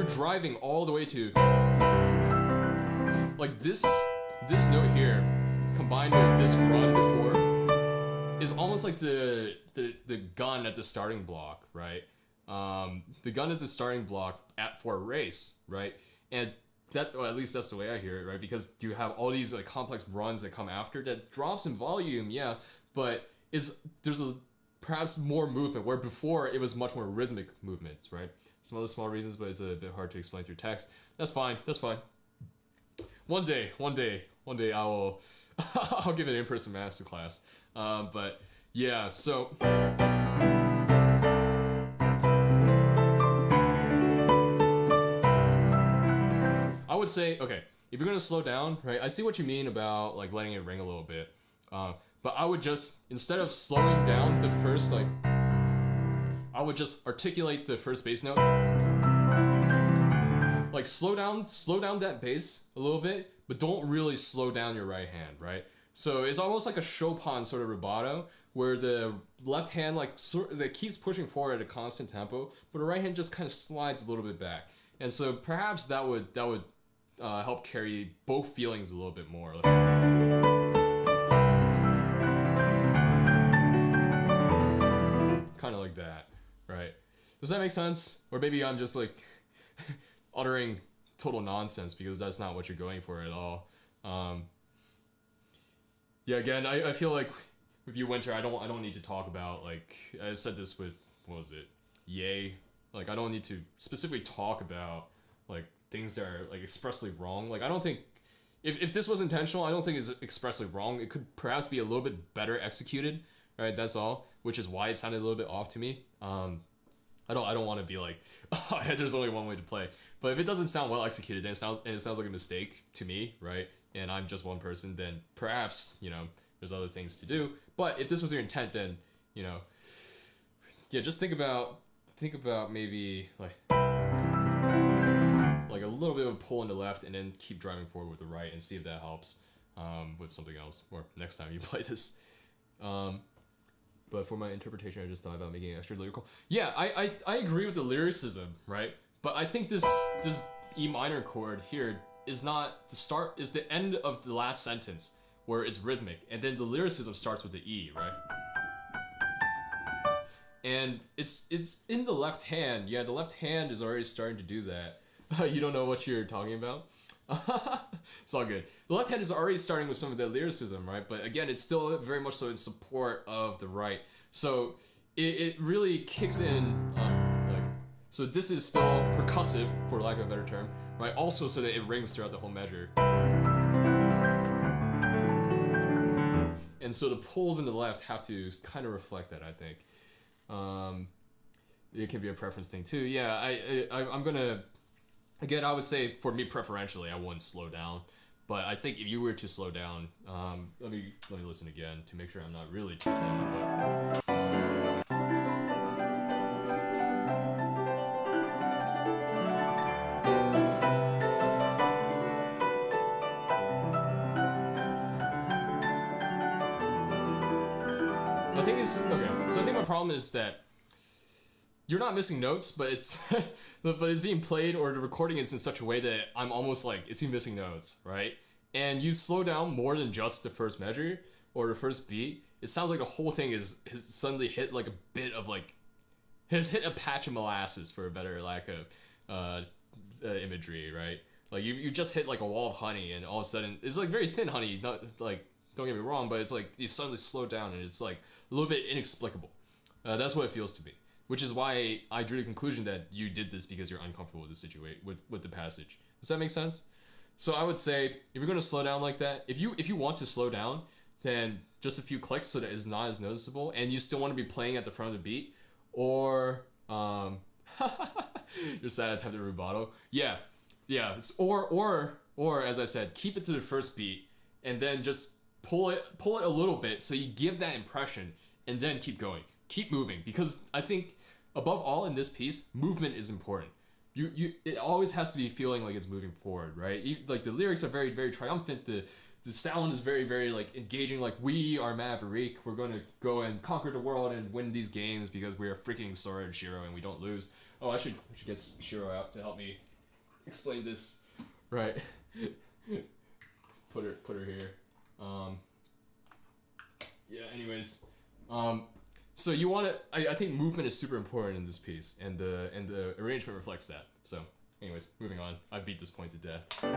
[SPEAKER 1] driving all the way to like this note here, combined with this run before. is almost like the gun at the starting block, right? The gun at the starting block for a race, right? And that, or at least that's the way I hear it, right? Because you have all these like complex runs that come after that drops in volume, yeah, but there's perhaps more movement where before it was much more rhythmic movement, right? Some other small reasons, but it's a bit hard to explain through text. That's fine. That's fine. One day, I will. I'll give an in-person masterclass. But yeah, so. I would say, okay, if you're gonna slow down, right? I see what you mean about like letting it ring a little bit. But I would just, instead of slowing down the first, like, I would just articulate the first bass note. Like slow down that bass a little bit, but don't really slow down your right hand, right? So it's almost like a Chopin sort of rubato, where the left hand that keeps pushing forward at a constant tempo, but the right hand just kind of slides a little bit back. And so perhaps that would help carry both feelings a little bit more. Kind of like that, right? Does that make sense? Or maybe I'm just like uttering total nonsense because that's not what you're going for at all. Yeah, again, I feel like with you, Winter, I don't need to talk about, like, I've said this with, what was it, Yay? Like, I don't need to specifically talk about, like, things that are, like, expressly wrong. Like, I don't think, if this was intentional, I don't think it's expressly wrong. It could perhaps be a little bit better executed, right? That's all, which is why it sounded a little bit off to me. I don't want to be like, oh, there's only one way to play. But if it doesn't sound well executed, then it sounds like a mistake to me, right? And I'm just one person, then perhaps, you know, there's other things to do. But if this was your intent, then, you know, yeah, just think about maybe like a little bit of a pull in the left and then keep driving forward with the right and see if that helps with something else or next time you play this. But for my interpretation, I just thought about making it extra lyrical. Yeah, I agree with the lyricism, right? But I think this E minor chord here is not the start, is the end of the last sentence where it's rhythmic, and then the lyricism starts with the E, right? And it's in the left hand. Yeah, the left hand is already starting to do that. You don't know what you're talking about? It's all good. The left hand is already starting with some of the lyricism, right? But again, it's still very much so in support of the right. So it really kicks in, so this is still percussive, for lack of a better term, right? Also so that it rings throughout the whole measure. And so the pulls in the left have to kind of reflect that, I think. It can be a preference thing too. Yeah, I'm gonna, again, I would say for me preferentially, I wouldn't slow down. But I think if you were to slow down, let me listen again to make sure I'm not really too but... So I think my problem is that you're not missing notes, but it's being played, or the recording is in such a way that I'm almost like, is he missing notes, right? And you slow down more than just the first measure or the first beat. It sounds like the whole thing has suddenly hit like a bit of like, has hit a patch of molasses, for a better lack of imagery, right? Like you just hit like a wall of honey, and all of a sudden it's like very thin honey, not like, don't get me wrong, but it's like you suddenly slow down and it's like a little bit inexplicable. That's what it feels to me, which is why I drew the conclusion that you did this because you're uncomfortable with the situation, with the passage. Does that make sense? So I would say, if you're going to slow down like that, if you want to slow down, then just a few clicks so that it's not as noticeable, and you still want to be playing at the front of the beat, or your sad attempt at rubato. Yeah. Or as I said, keep it to the first beat, and then just pull it a little bit so you give that impression, and then keep going. Keep moving, because I think above all in this piece, movement is important. It always has to be feeling like it's moving forward, right? Like the lyrics are very, very triumphant. The sound is very, very like engaging. Like, we are Maverick. We're going to go and conquer the world and win these games because we are freaking Sora and Shiro and we don't lose. Oh, I should get Shiro out to help me explain this. Right. Put her here. Yeah. Anyways. So you want to, I think movement is super important in this piece, and the arrangement reflects that. So, anyways, moving on. I beat this point to death. Ooh,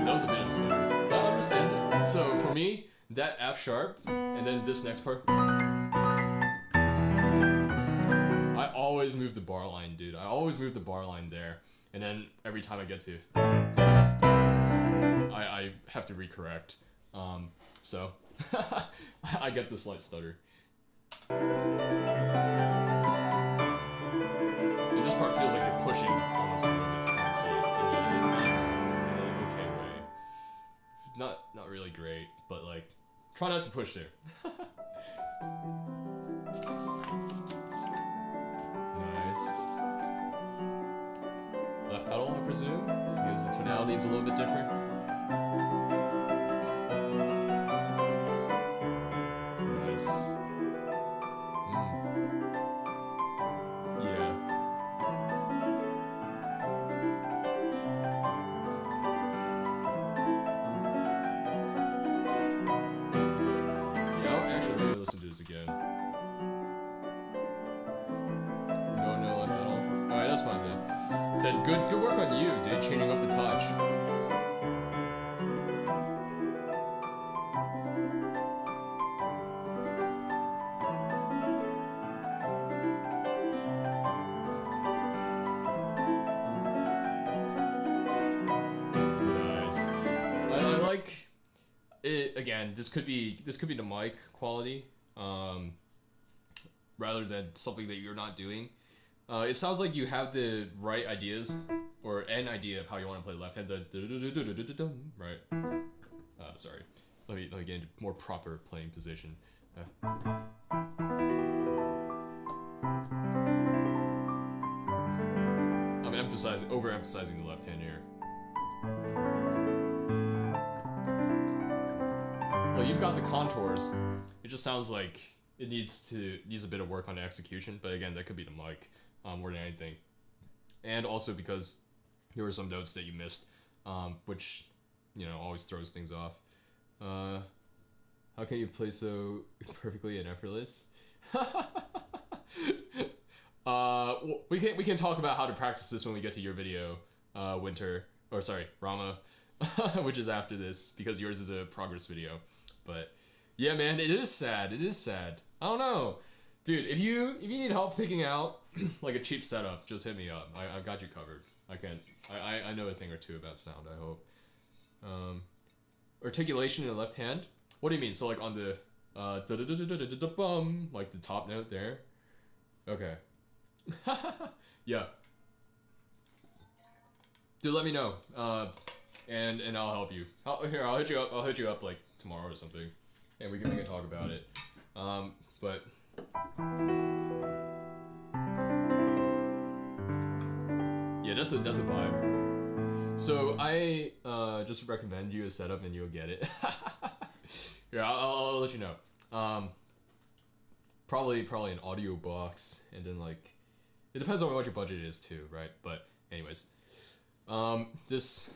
[SPEAKER 1] that was a bit of a stutter. I don't understand it. So for me, that F sharp, and then this next part, I always move the bar line, dude. I always move the bar line there, and then every time I get to, I have to recorrect. So, I get the slight stutter. And this part feels like you're pushing almost a little bit to kind of see it in an okay way. Not really great, but like, try not to push there. Nice. Left pedal, I presume, because the tonality is a little bit different. Listen to this again. No left pedal. Alright, that's fine then. Then good work on you, dude, changing up the touch. Nice. I like it again. This could be the mic quality. Rather than something that you're not doing. It sounds like you have the right ideas, or an idea of how you want to play left hand, right? Sorry. Let me get into more proper playing position. I'm overemphasizing the left hand here. Well, you've got the contours. It just sounds like it needs a bit of work on the execution, but again, that could be the mic more than anything. And also because there were some notes that you missed, which, you know, always throws things off. How can you play so perfectly and effortless? We can talk about how to practice this when we get to your video, Rama, which is after this, because yours is a progress video. But yeah, man, it is sad. It is sad. I don't know, dude. If you need help picking out like a cheap setup, just hit me up. I've got you covered. I know a thing or two about sound, I hope. Articulation in the left hand. What do you mean? So like on the bum, like the top note there. Okay. Yeah. Dude, let me know. And I'll help you. I'll hit you up. I'll hit you up like tomorrow or something, and we can talk about it. But yeah, that's a vibe. So I just recommend you a setup and you'll get it. Yeah, I'll let you know. Probably an audio box, and then like it depends on what your budget is too, right? But anyways, this.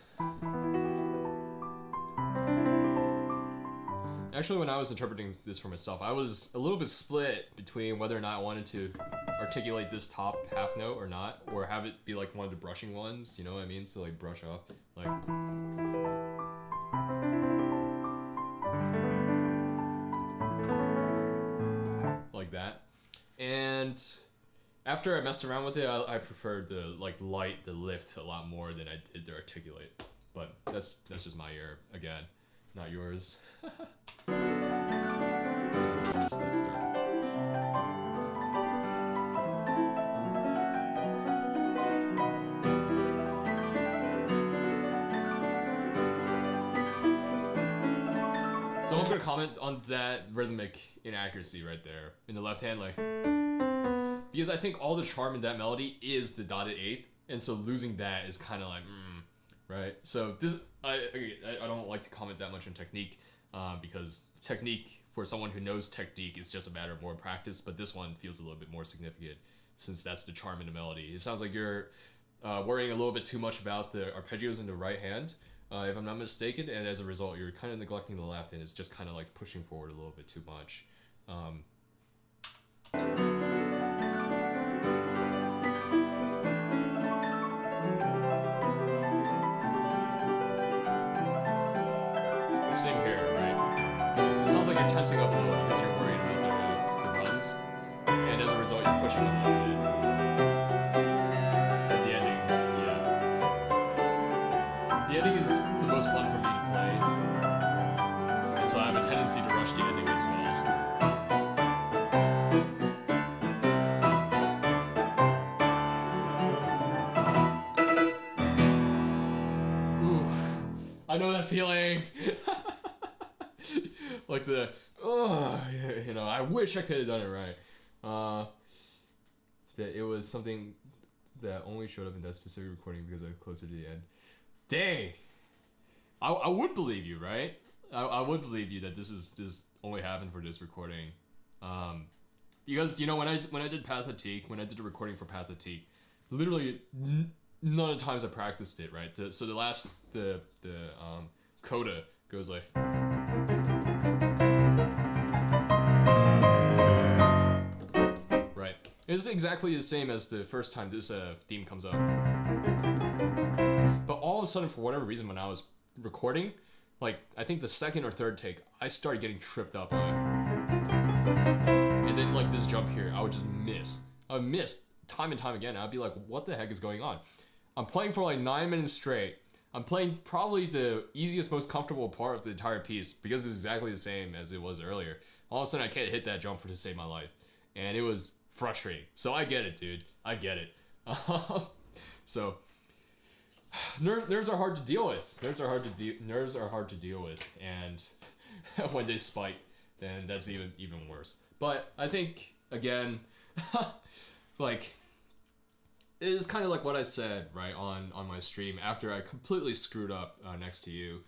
[SPEAKER 1] Actually, when I was interpreting this for myself, I was a little bit split between whether or not I wanted to articulate this top half note or not, or have it be like one of the brushing ones, you know what I mean? So like brush off, like that. And after I messed around with it, I preferred the lift a lot more than I did to articulate. But that's just my ear again, not yours. Just let's start. So I'm gonna comment on that rhythmic inaccuracy right there in the left hand, like, because I think all the charm in that melody is the dotted eighth, and so losing that is kind of like, right? So this, I don't like to comment that much on technique, because technique for someone who knows technique is just a matter of more practice, but this one feels a little bit more significant since that's the charm in the melody. It sounds like you're worrying a little bit too much about the arpeggios in the right hand, if I'm not mistaken, and as a result, you're kind of neglecting the left, and it's just kind of like pushing forward a little bit too much. Same here, right? It sounds like you're tensing up a little because you're worried about the runs, and as a result, you're pushing a little bit. At the ending, yeah. The ending is the most fun for me to play, and so I have a tendency to rush the ending as well. Oof. I know that feeling. Like you know, I wish I could have done it right. That it was something that only showed up in that specific recording because I was closer to the end. Dang, I would believe you, right? I would believe you that this only happened for this recording, because you know when I did Pathetique, when I did the recording for Pathetique, literally none of the times I practiced it, right? So the last the coda goes like. Right. It's exactly the same as the first time this theme comes up. But all of a sudden, for whatever reason, when I was recording, like I think the second or third take, I started getting tripped up on it. And then like this jump here, I would just miss. I would miss time and time again. I'd be like, what the heck is going on? I'm playing for like 9 minutes straight. I'm playing probably the easiest, most comfortable part of the entire piece because it's exactly the same as it was earlier. All of a sudden, I can't hit that jump to save my life. And it was frustrating. So I get it, dude. I get it. So nerves are hard to deal with. Nerves are hard to deal with. And when they spike, then that's even worse. But I think, again, like... It is kind of like what I said, right, on my stream after I completely screwed up next to you.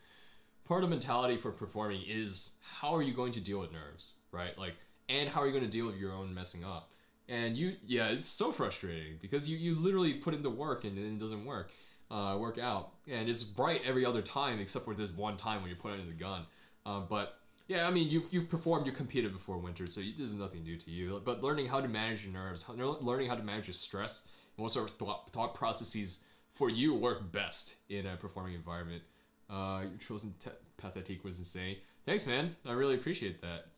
[SPEAKER 1] Part of the mentality for performing is how are you going to deal with nerves, right? Like, and how are you going to deal with your own messing up? And yeah, it's so frustrating because you literally put in the work and it doesn't work out. And it's bright every other time except for this one time when you put it in the gun. But yeah, I mean, you've performed, you competed before Winter, so this is nothing new to you. But learning how to manage your nerves, learning how to manage your stress, what sort of thought processes for you work best in a performing environment. Your chosen Pathetique was insane. Thanks, man. I really appreciate that.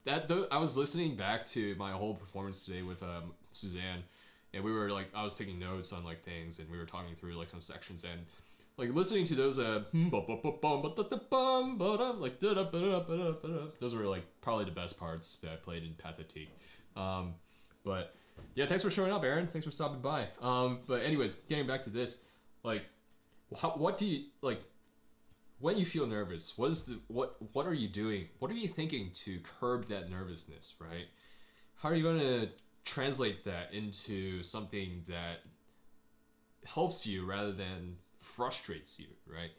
[SPEAKER 1] I was listening back to my whole performance today with Suzanne, and we were like, I was taking notes on like things, and we were talking through like some sections, and like listening to those like those were like probably the best parts that I played in Pathetique. But yeah, thanks for showing up, Aaron. Thanks for stopping by. But anyways, getting back to this, like, what do you like when you feel nervous? What are you doing? What are you thinking to curb that nervousness, right? How are you going to translate that into something that helps you rather than frustrates you, right?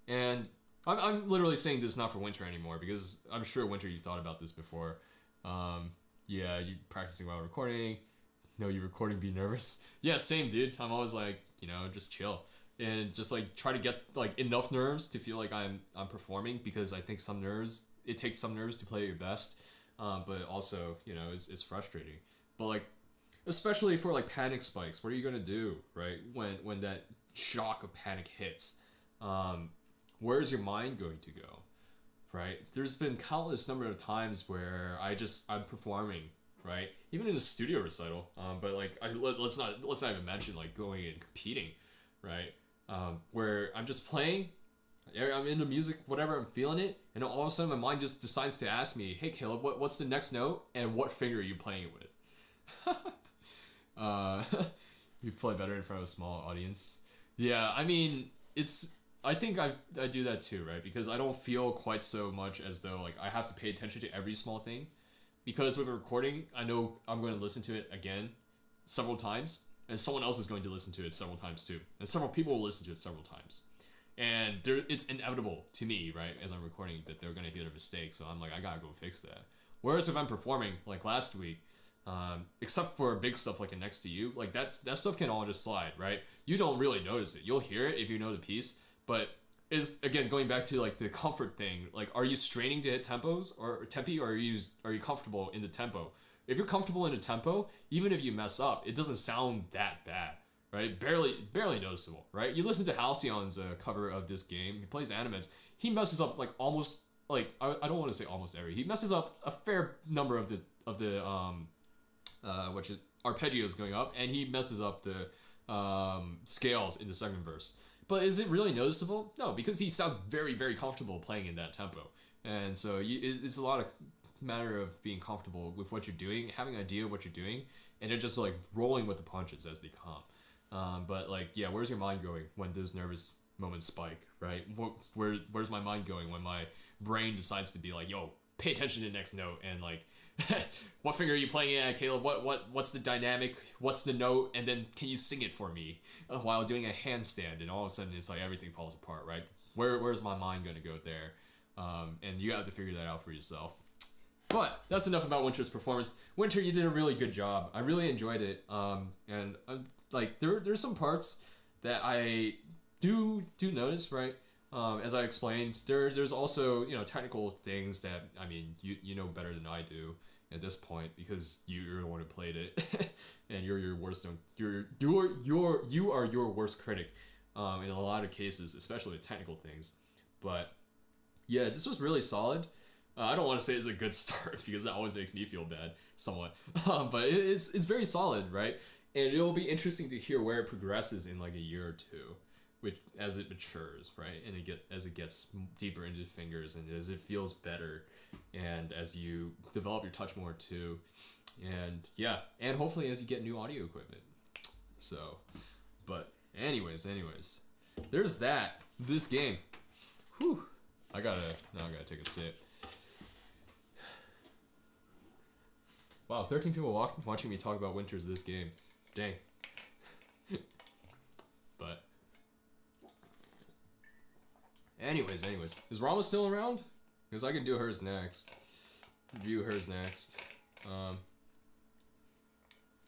[SPEAKER 1] And I'm literally saying this not for Winter anymore because I'm sure Winter you've thought about this before. Yeah, you practicing while recording. No, you recording, be nervous. Yeah, same, dude. I'm always like, just chill and just like try to get like enough nerves to feel like I'm performing because I think it takes some nerves to play at your best. But also, it's frustrating. But like, especially for like panic spikes, what are you gonna do, right? When that shock of panic hits, where's your mind going to go, right? There's been countless number of times where I'm performing. Right, even in a studio recital, but like let's not even mention like going and competing, right? Where I'm just playing, I'm into music, whatever, I'm feeling it, and all of a sudden my mind just decides to ask me, "Hey, Caleb, what's the next note, and what finger are you playing it with?" You play better in front of a small audience. Yeah, I mean, I think I do that too, right? Because I don't feel quite so much as though like I have to pay attention to every small thing. Because with a recording, I know I'm going to listen to it again several times, and someone else is going to listen to it several times too. And several people will listen to it several times. And it's inevitable to me, right, as I'm recording, that they're going to hit a mistake. So I'm like, I got to go fix that. Whereas if I'm performing, like last week, except for big stuff like a Next to You, like that stuff can all just slide, right? You don't really notice it. You'll hear it if you know the piece, but is again going back to like the comfort thing. Like, are you straining to hit tempos or tempi, or are you comfortable in the tempo? If you're comfortable in the tempo, even if you mess up, it doesn't sound that bad, right? Barely noticeable, right? You listen to Halcyon's cover of this game. He plays Animenz. He messes up like almost like I don't want to say almost every. He messes up a fair number of the which arpeggios going up, and he messes up the scales in the second verse. But is it really noticeable? No, because he sounds very comfortable playing in that tempo, and so it's a lot of matter of being comfortable with what you're doing, having an idea of what you're doing, and then just like rolling with the punches as they come. But like, yeah, where's your mind going when those nervous moments spike, right? Where's my mind going when my brain decides to be like, yo, pay attention to the next note, and like, what finger are you playing it at, Caleb? What's the dynamic? What's the note? And then can you sing it for me while doing a handstand? And all of a sudden it's like everything falls apart, right? Where's my mind gonna go there? And you have to figure that out for yourself. But that's enough about Winter's performance. Winter, you did a really good job. I really enjoyed it. And like there's some parts that I do notice, right? As I explained, there's also, you know, technical things that, I mean, you know better than I do at this point, because you're the one who played it, and you're your worst. You are your worst critic in a lot of cases, especially with technical things. But yeah, this was really solid. I don't want to say it's a good start because that always makes me feel bad somewhat, but it's very solid, right? And it'll be interesting to hear where it progresses in like a year or two, which as it matures, right? And as it gets deeper into the fingers, and as it feels better, and as you develop your touch more too, and yeah, and hopefully as you get new audio equipment. So, but anyways, there's that. This game. Whew. Now I gotta take a sip. Wow, 13 people watching me talk about Winters this game. Dang. But anyways, is Rama still around? Because I can do hers next. View hers next.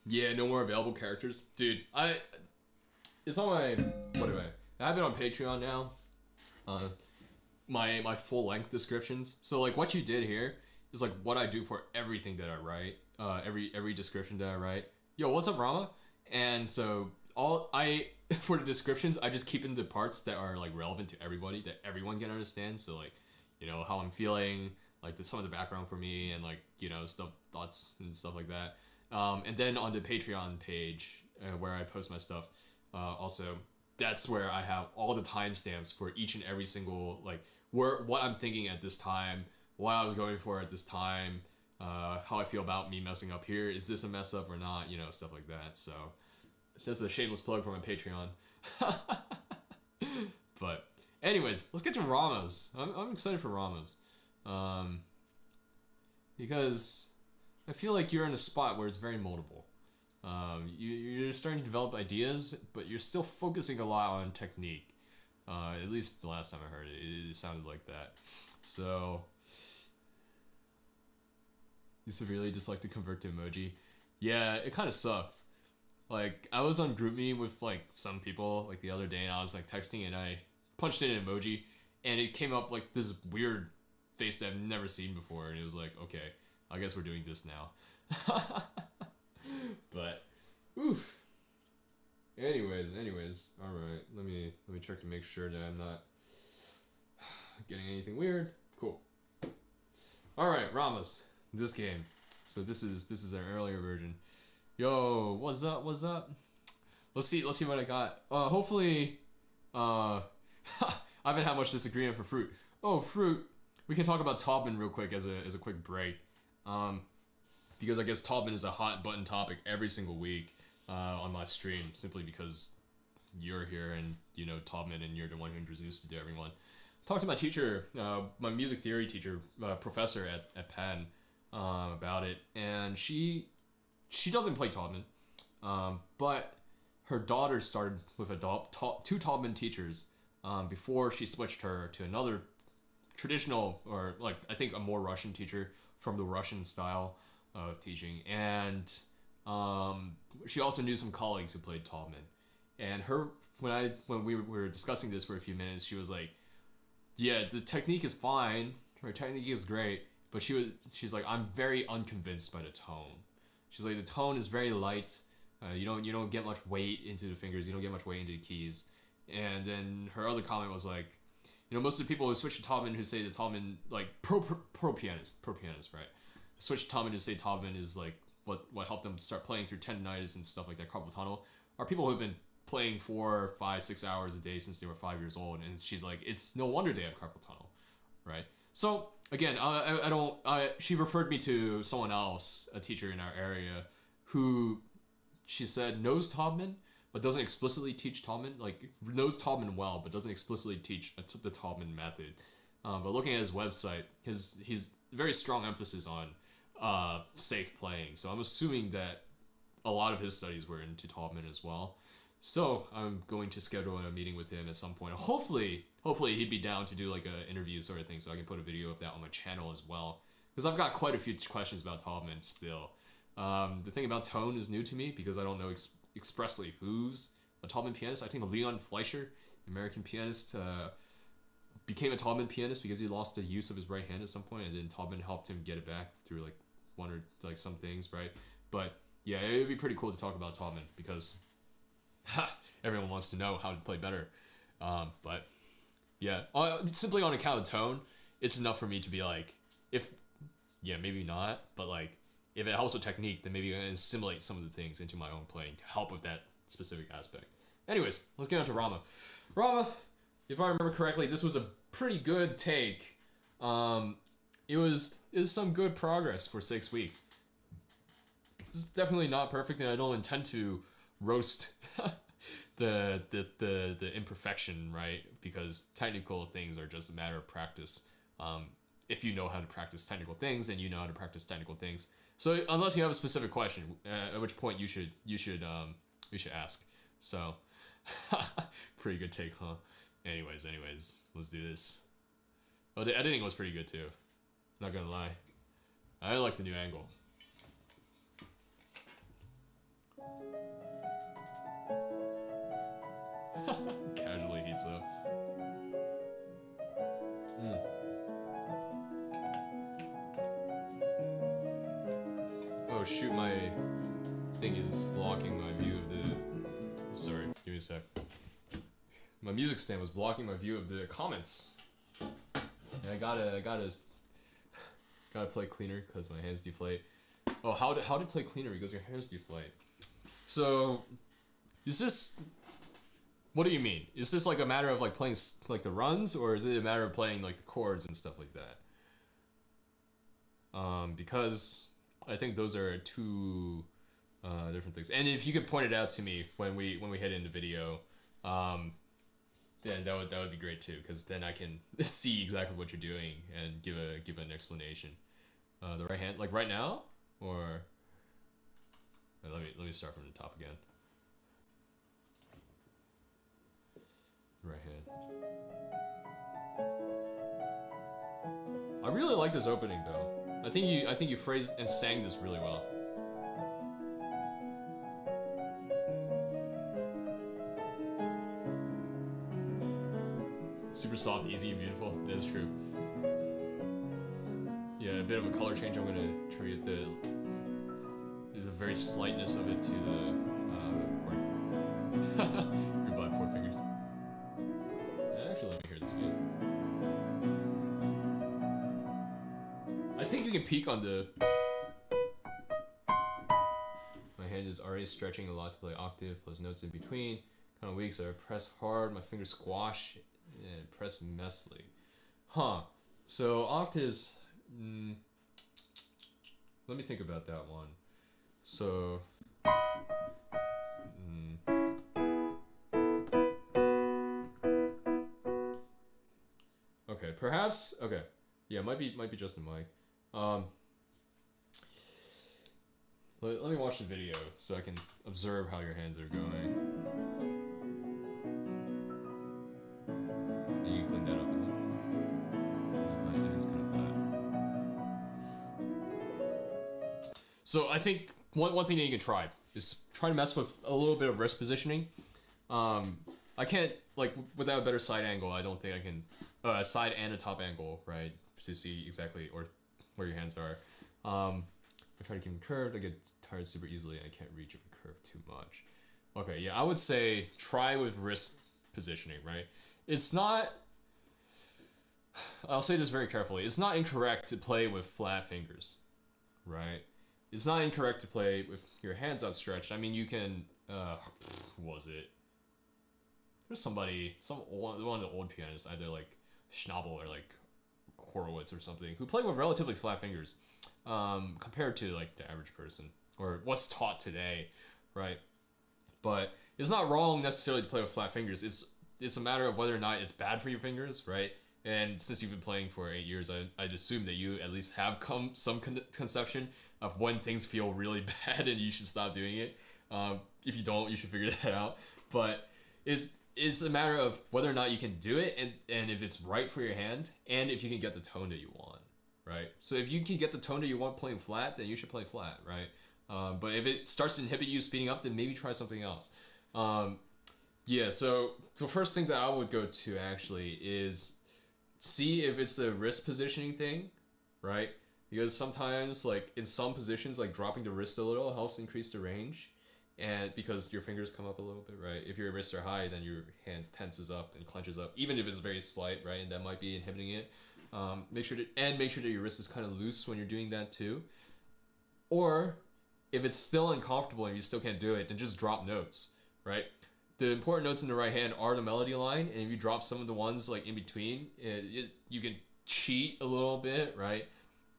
[SPEAKER 1] Yeah, no more available characters. Dude, it's on my, I have it on Patreon now. My full length descriptions. So like what you did here is like what I do for everything that I write. Every description that I write. Yo, what's up, Rama? And so for the descriptions, I just keep in the parts that are like relevant to everybody, that everyone can understand. So like, you know, how I'm feeling, like some of the background for me, and like, you know, thoughts and stuff like that. And then on the Patreon page where I post my stuff, also that's where I have all the timestamps for each and every single, like what I'm thinking at this time, what I was going for at this time, how I feel about me messing up here. Is this a mess up or not? You know, stuff like that. So that's a shameless plug for my Patreon. But anyways, let's get to Ramos. I'm excited for Ramos. Because I feel like you're in a spot where it's very moldable. You're starting to develop ideas, but you're still focusing a lot on technique. At least the last time I heard it, it sounded like that. So you severely dislike to convert to emoji. Yeah, it kind of sucks. Like, I was on GroupMe with like some people like the other day, and I was like texting, and I punched in an emoji, and it came up like this weird face that I've never seen before, and it was like, okay, I guess we're doing this now. But oof. Anyways, all right. Let me check to make sure that I'm not getting anything weird. Cool. All right, Ramos. This game. So this is an earlier version. Yo, what's up? Let's see what I got. Hopefully, I haven't had much disagreement for fruit. Oh, fruit. We can talk about Taubman real quick as a quick break. Because I guess Taubman is a hot button topic every single week on my stream, simply because you're here and you know Taubman, and you're the one who introduced it to everyone. Talked to my teacher, my music theory teacher, professor at Penn, about it, and she doesn't play Taubman, but her daughter started with two Taubman teachers before she switched her to another traditional, or like I think a more Russian teacher from the Russian style of teaching, and she also knew some colleagues who played Taubman. And her when we were discussing this for a few minutes, she was like, yeah, the technique is fine. Her technique is great, but she's like, I'm very unconvinced by the tone. She's like, the tone is very light. You don't get much weight into the fingers. You don't get much weight into the keys. And then her other comment was like, most of the people who switch to Taubman who say the Taubman, like pro pianist, right? Switch to Taubman who say Taubman is like what helped them start playing through tendonitis and stuff like that, carpal tunnel, are people who've been playing 4, 5, 6 hours a day since they were 5 years old. And she's like, it's no wonder they have carpal tunnel, right? So again, she referred me to someone else, a teacher in our area, who she said knows Taubman, but doesn't explicitly teach Taubman, like knows Taubman well, but doesn't explicitly teach the Taubman method. But looking at his website, he's very strong emphasis on safe playing. So I'm assuming that a lot of his studies were into Taubman as well. So I'm going to schedule a meeting with him at some point. Hopefully he'd be down to do like an interview sort of thing, so I can put a video of that on my channel as well. Because I've got quite a few questions about Taubman still. The thing about tone is new to me because I don't know expressly who's a Taubman pianist. I think Leon Fleischer, American pianist, became a Taubman pianist because he lost the use of his right hand at some point, and then Taubman helped him get it back through like one or like some things, right? But yeah, it would be pretty cool to talk about Taubman because everyone wants to know how to play better. But yeah, simply on account of tone, it's enough for me to be like, maybe not, but like, if it helps with technique, then maybe I can assimilate some of the things into my own playing to help with that specific aspect. Anyways, let's get on to Rama. Rama, if I remember correctly, this was a pretty good take. It was some good progress for 6 weeks. This is definitely not perfect, and I don't intend to roast the imperfection, right? Because technical things are just a matter of practice. If you know how to practice technical things, then you know how to practice technical things. So unless you have a specific question, at which point you should ask. So pretty good take, huh? Anyways, let's do this. Oh, the editing was pretty good too. Not gonna lie, I like the new angle. Casually heats up. Oh shoot, my thing is blocking my view of the... Sorry, give me a sec. My music stand was blocking my view of the comments. And I gotta play cleaner because my hands deflate. Oh, how to play cleaner because your hands deflate. So, is this... What do you mean? Is this like a matter of like playing like the runs, or is it a matter of playing like the chords and stuff like that? Because I think those are two different things. And if you could point it out to me when we head into video, then that would be great too, because then I can see exactly what you're doing and give an explanation. The right hand, like right now, or let me start from the top again. Right hand. I really like this opening though. I think you phrased and sang this really well. Super soft, easy, and beautiful. That is true. Yeah, a bit of a color change. I'm gonna attribute the very slightness of it to the recording. Goodbye, poor fingers. Actually, let me hear this again. I think you can peak on the... My hand is already stretching a lot to play octave, plus notes in between. Kind of weak, so I press hard, my fingers squash, and press messily. Huh. So octaves... let me think about that one. So... Okay, perhaps... Okay. Yeah, might be just the mic. Let me watch the video so I can observe how your hands are going. And you can clean that up a little. My hand's kind of flat. So I think one thing that you can try is try to mess with a little bit of wrist positioning. I I can't, like, without a better side angle, I don't think I can, a side and a top angle, right, to see exactly or where your hands are. I try to keep them curved. I get tired super easily. I can't reach if I curve too much. Okay, yeah, I would say try with wrist positioning, right? It's not, I'll say this very carefully, it's not incorrect to play with flat fingers, right? It's not incorrect to play with your hands outstretched. I mean, you can, who was it? There's somebody, one of the old pianists, either like Schnabel or like Horowitz or something, who played with relatively flat fingers, compared to like the average person, or what's taught today, right? But it's not wrong necessarily to play with flat fingers. It's a matter of whether or not it's bad for your fingers, right? And since you've been playing for 8 years, I'd assume that you at least have some conception of when things feel really bad and you should stop doing it. If you don't, you should figure that out. But it's a matter of whether or not you can do it, and if it's right for your hand, and if you can get the tone that you want, right? So if you can get the tone that you want playing flat, then you should play flat, right? But if it starts to inhibit you speeding up, then maybe try something else. Yeah, so the first thing that I would go to actually is see if it's a wrist positioning thing, right? Because sometimes, like, in some positions, like dropping the wrist a little helps increase the range, and because your fingers come up a little bit, right? If your wrists are high, then your hand tenses up and clenches up, even if it's very slight, right? And that might be inhibiting it. Make sure that your wrist is kind of loose when you're doing that too. Or if it's still uncomfortable and you still can't do it, then just drop notes, right? The important notes in the right hand are the melody line, and if you drop some of the ones like in between, you can cheat a little bit, right?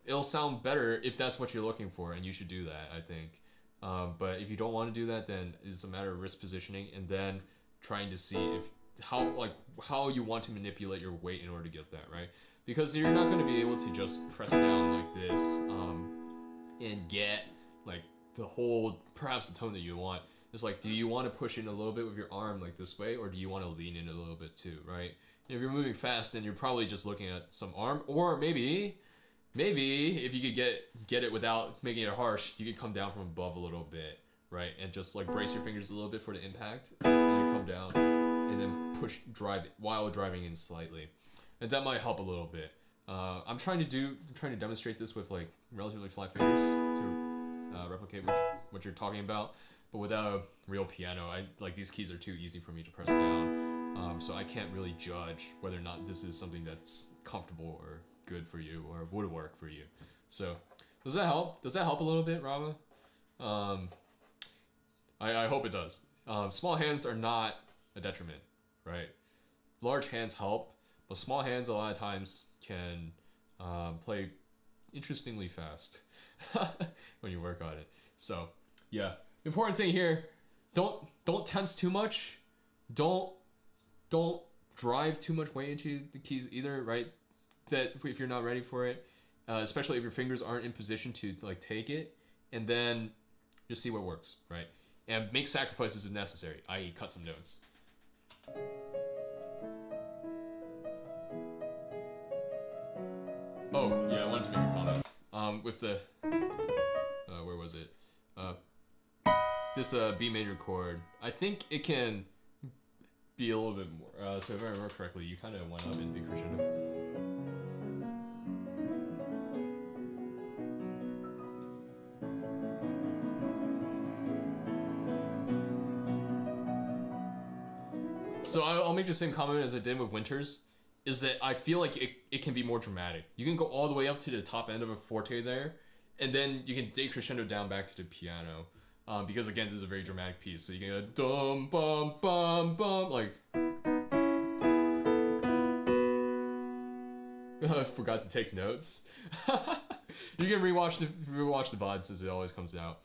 [SPEAKER 1] It'll sound better if that's what you're looking for, and you should do that, I think. But if you don't want to do that, then it's a matter of wrist positioning, and then trying to see how you want to manipulate your weight in order to get that, right? Because you're not going to be able to just press down like this and get like the whole, perhaps the tone that you want. It's like, do you want to push in a little bit with your arm like this way, or do you want to lean in a little bit too, right? And if you're moving fast, then you're probably just looking at some arm, or maybe if you could get it without making it harsh, you could come down from above a little bit, right? And just like brace your fingers a little bit for the impact, and you come down, and then drive while driving in slightly, and that might help a little bit. I'm trying to demonstrate this with like relatively flat fingers to replicate what you're talking about. But without a real piano, these keys are too easy for me to press down. So I can't really judge whether or not this is something that's comfortable or good for you or would work for you. So does that help? Does that help a little bit, Rama? I hope it does. Small hands are not a detriment, right? Large hands help, but small hands a lot of times can play interestingly fast when you work on it. So yeah. Important thing here, don't tense too much. Don't drive too much weight into the keys either, right? That if you're not ready for it, especially if your fingers aren't in position to like take it, and then just see what works, right? And make sacrifices if necessary, i.e. cut some notes. Oh yeah, I wanted to make a comment. With the where was it? This B major chord, I think it can be a little bit more. So if I remember correctly, you kind of went up in the crescendo. So I'll make the same comment as I did with Winters, is that I feel like it can be more dramatic. You can go all the way up to the top end of a forte there, and then you can decrescendo down back to the piano. Because again, this is a very dramatic piece, so you can go dum bum bum bum, like. I forgot to take notes. You can rewatch the VOD since it always comes out.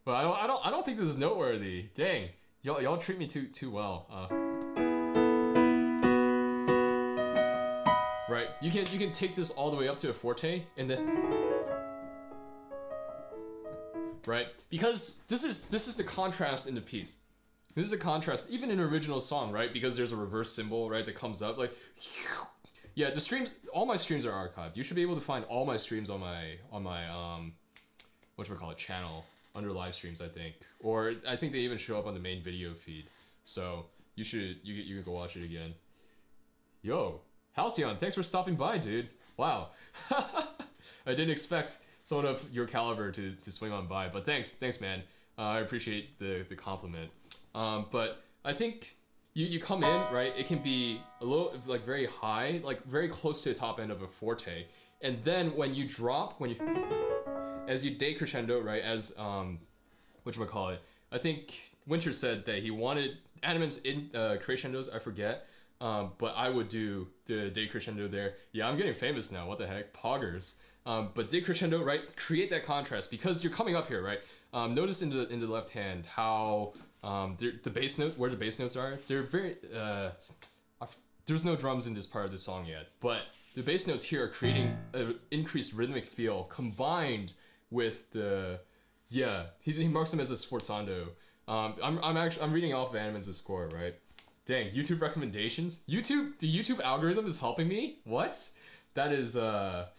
[SPEAKER 1] But I don't think this is noteworthy. Dang, y'all treat me too well. Right, you can take this all the way up to a forte, and then. Right? Because this is the contrast in the piece. This is a contrast, even in an original song, right? Because there's a reverse symbol, right, that comes up, like, yeah. The streams, all my streams are archived. You should be able to find all my streams on my whatchamacallit channel under live streams, I think, or I think they even show up on the main video feed. So you could go watch it again. Yo, Halcyon, thanks for stopping by, dude. Wow. I didn't expect someone of your caliber to swing on by, but thanks, man. I appreciate the compliment. But I think you come in, right? It can be a little like very high, like very close to the top end of a forte, and then when you drop, as you decrescendo, right? As whatchamacallit, I think Winter said that he wanted Animenz in crescendos. I forget. But I would do the decrescendo there. Yeah, I'm getting famous now. What the heck? Poggers. But decrescendo, right? Create that contrast because you're coming up here, right? Notice in the left hand how the bass note, where the bass notes are. They're very there's no drums in this part of the song yet, but the bass notes here are creating an increased rhythmic feel combined with the he marks them as a sforzando. I'm reading off of Animenz's score, right? Dang, YouTube recommendations? The YouTube algorithm is helping me? What? That is that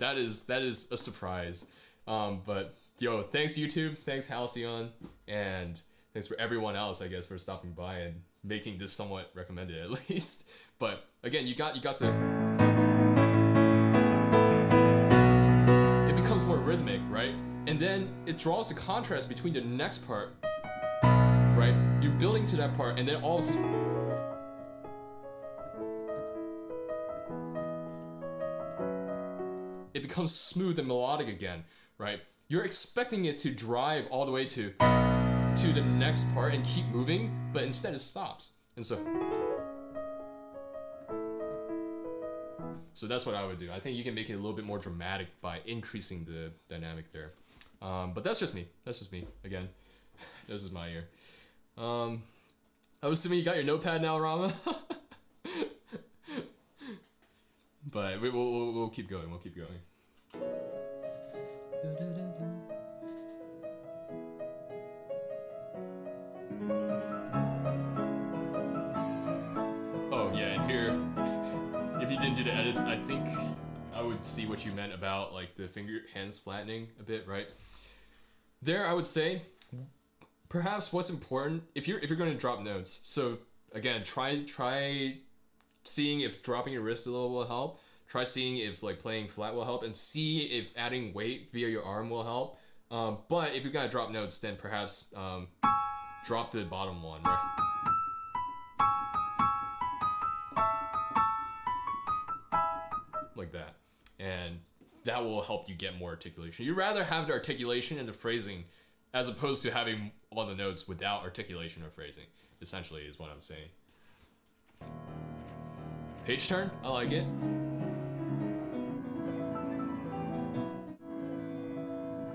[SPEAKER 1] is a surprise. But yo, thanks YouTube, thanks Halcyon, and thanks for everyone else, I guess, for stopping by and making this somewhat recommended at least. But again, you got the it becomes more rhythmic, right? And then it draws the contrast between the next part. Right? You're building to that part, and then all of a sudden, it becomes smooth and melodic again, right? You're expecting it to drive all the way to the next part and keep moving, but instead it stops. And so that's what I would do. I think you can make it a little bit more dramatic by increasing the dynamic there. But that's just me. Again, this is my ear. I'm assuming you got your notepad now, Rama. But we'll keep going. Oh yeah, and here, if you didn't do the edits, I think I would see what you meant about like the hands flattening a bit, right? There, I would say, perhaps what's important if you're going to drop notes. So again, try seeing if dropping your wrist a little will help. Try seeing if like playing flat will help, and see if adding weight via your arm will help. But if you're gonna drop notes, then perhaps drop the bottom one, right? Like that, and that will help you get more articulation. You'd rather have the articulation and the phrasing as opposed to having all the notes without articulation or phrasing, essentially, is what I'm saying. Page turn? I like it.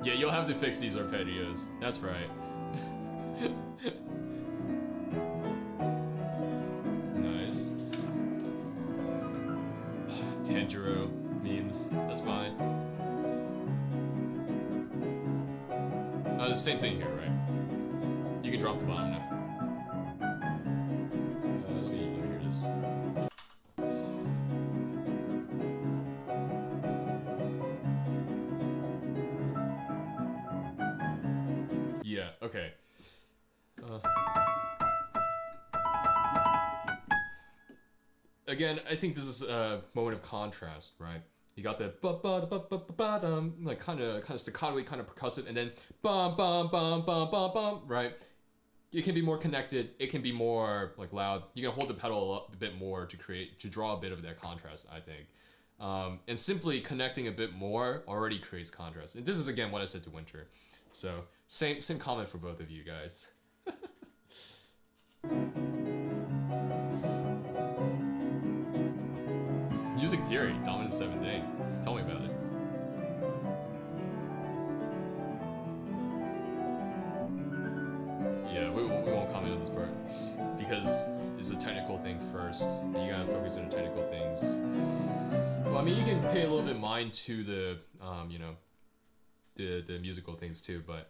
[SPEAKER 1] Yeah, you'll have to fix these arpeggios. That's right. Nice. Tanjiro memes. That's fine. The same thing here, right? You can drop the bottom now. Let me hear this. Yeah, okay. Again, I think this is a moment of contrast, right? You got the like kind of staccato, kind of percussive, and then bum bum bum bum bum bum, right? It can be more connected. It can be more like loud. You can hold the pedal a bit more to draw a bit of that contrast, I think. And simply connecting a bit more already creates contrast. And this is again what I said to Winter. So same comment for both of you guys. Music theory, dominant 7th day. Tell me about it. Yeah, we won't comment on this part because it's a technical thing first. And you gotta focus on the technical things. Well, I mean, you can pay a little bit mind to the, you know, the musical things too, but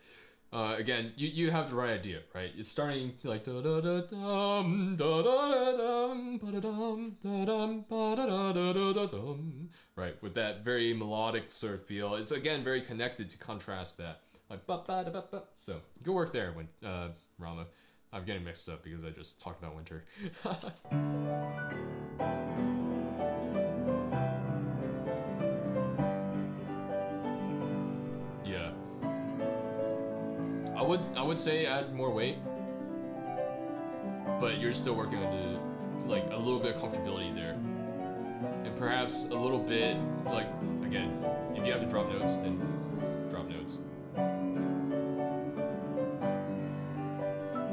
[SPEAKER 1] again, you have the right idea, right? It's starting like da da da dum da da da dum ba da dum da dum ba da da da da da dum, right? With that very melodic sort of feel. It's again very connected to contrast that, like ba ba da ba ba. So good work there, when Rama. I'm getting mixed up because I just talked about winter. Yeah. I would say add more weight, but you're still working on the, like, a little bit of comfortability there, and perhaps a little bit, like, again, if you have to drop notes, then drop notes.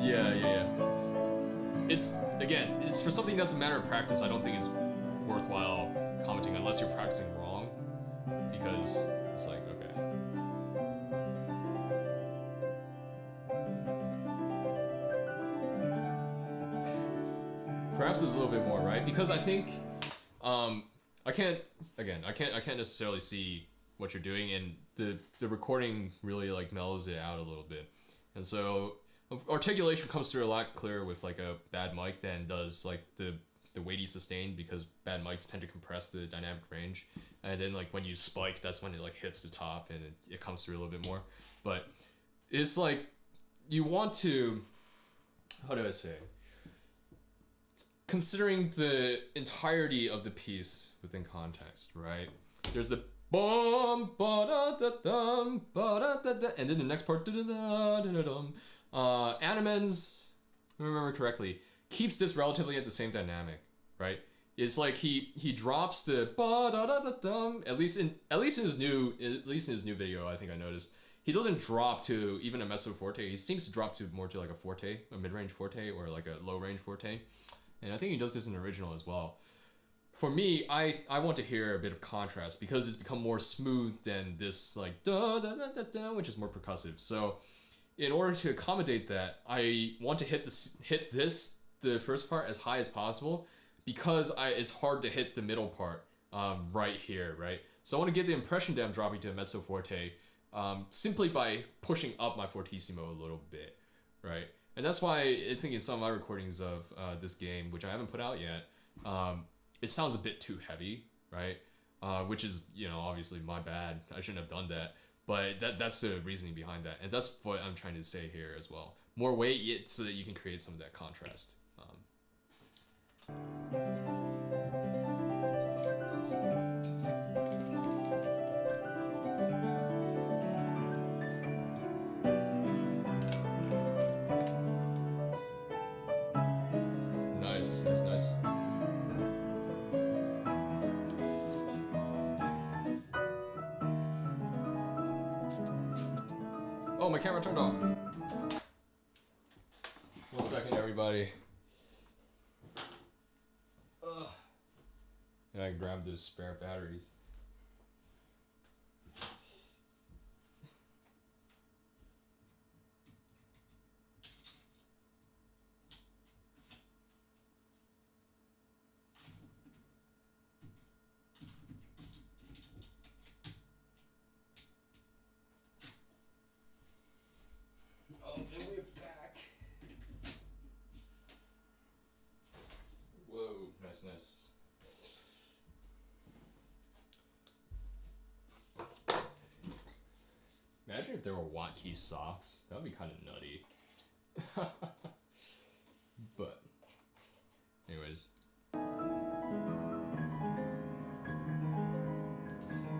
[SPEAKER 1] Yeah. It's, again, it's for something that's a matter of practice. I don't think it's worthwhile commenting unless you're practicing wrong, because it's like, okay. Perhaps a little bit more, right? Because I think, I can't necessarily see what you're doing, and the recording really like mellows it out a little bit, and so articulation comes through a lot clearer with like a bad mic than does like the weighty sustain, because bad mics tend to compress the dynamic range, and then like when you spike, that's when it like hits the top and it comes through a little bit more. But it's like you want to, how do I say, considering the entirety of the piece within context, right? There's the bum ba da da dum ba da da da, and then the next part da da da da da dum. Animenz, if I remember correctly, keeps this relatively at the same dynamic, right? It's like he drops the ba da da da dum, at least in his new video. I think I noticed he doesn't drop to even a mezzo forte. He seems to drop to more to like a forte, a mid-range forte, or like a low-range forte. And I think he does this in the original as well. For me, I want to hear a bit of contrast because it's become more smooth than this like da da da da da, which is more percussive. So in order to accommodate that, I want to hit the first part as high as possible, because it's hard to hit the middle part right here, right? So I want to get the impression that I'm dropping to a mezzo forte simply by pushing up my fortissimo a little bit, right? And that's why I think in some of my recordings of this game, which I haven't put out yet, it sounds a bit too heavy, right? Which is, you know, obviously my bad. I shouldn't have done that. But that's the reasoning behind that. And that's what I'm trying to say here as well. More weight so that you can create some of that contrast. Nice. Oh, my camera turned off. 1 second, everybody. And I grabbed those spare batteries. Nice. Imagine if there were WattKeys socks. That would be kind of nutty. But, anyways.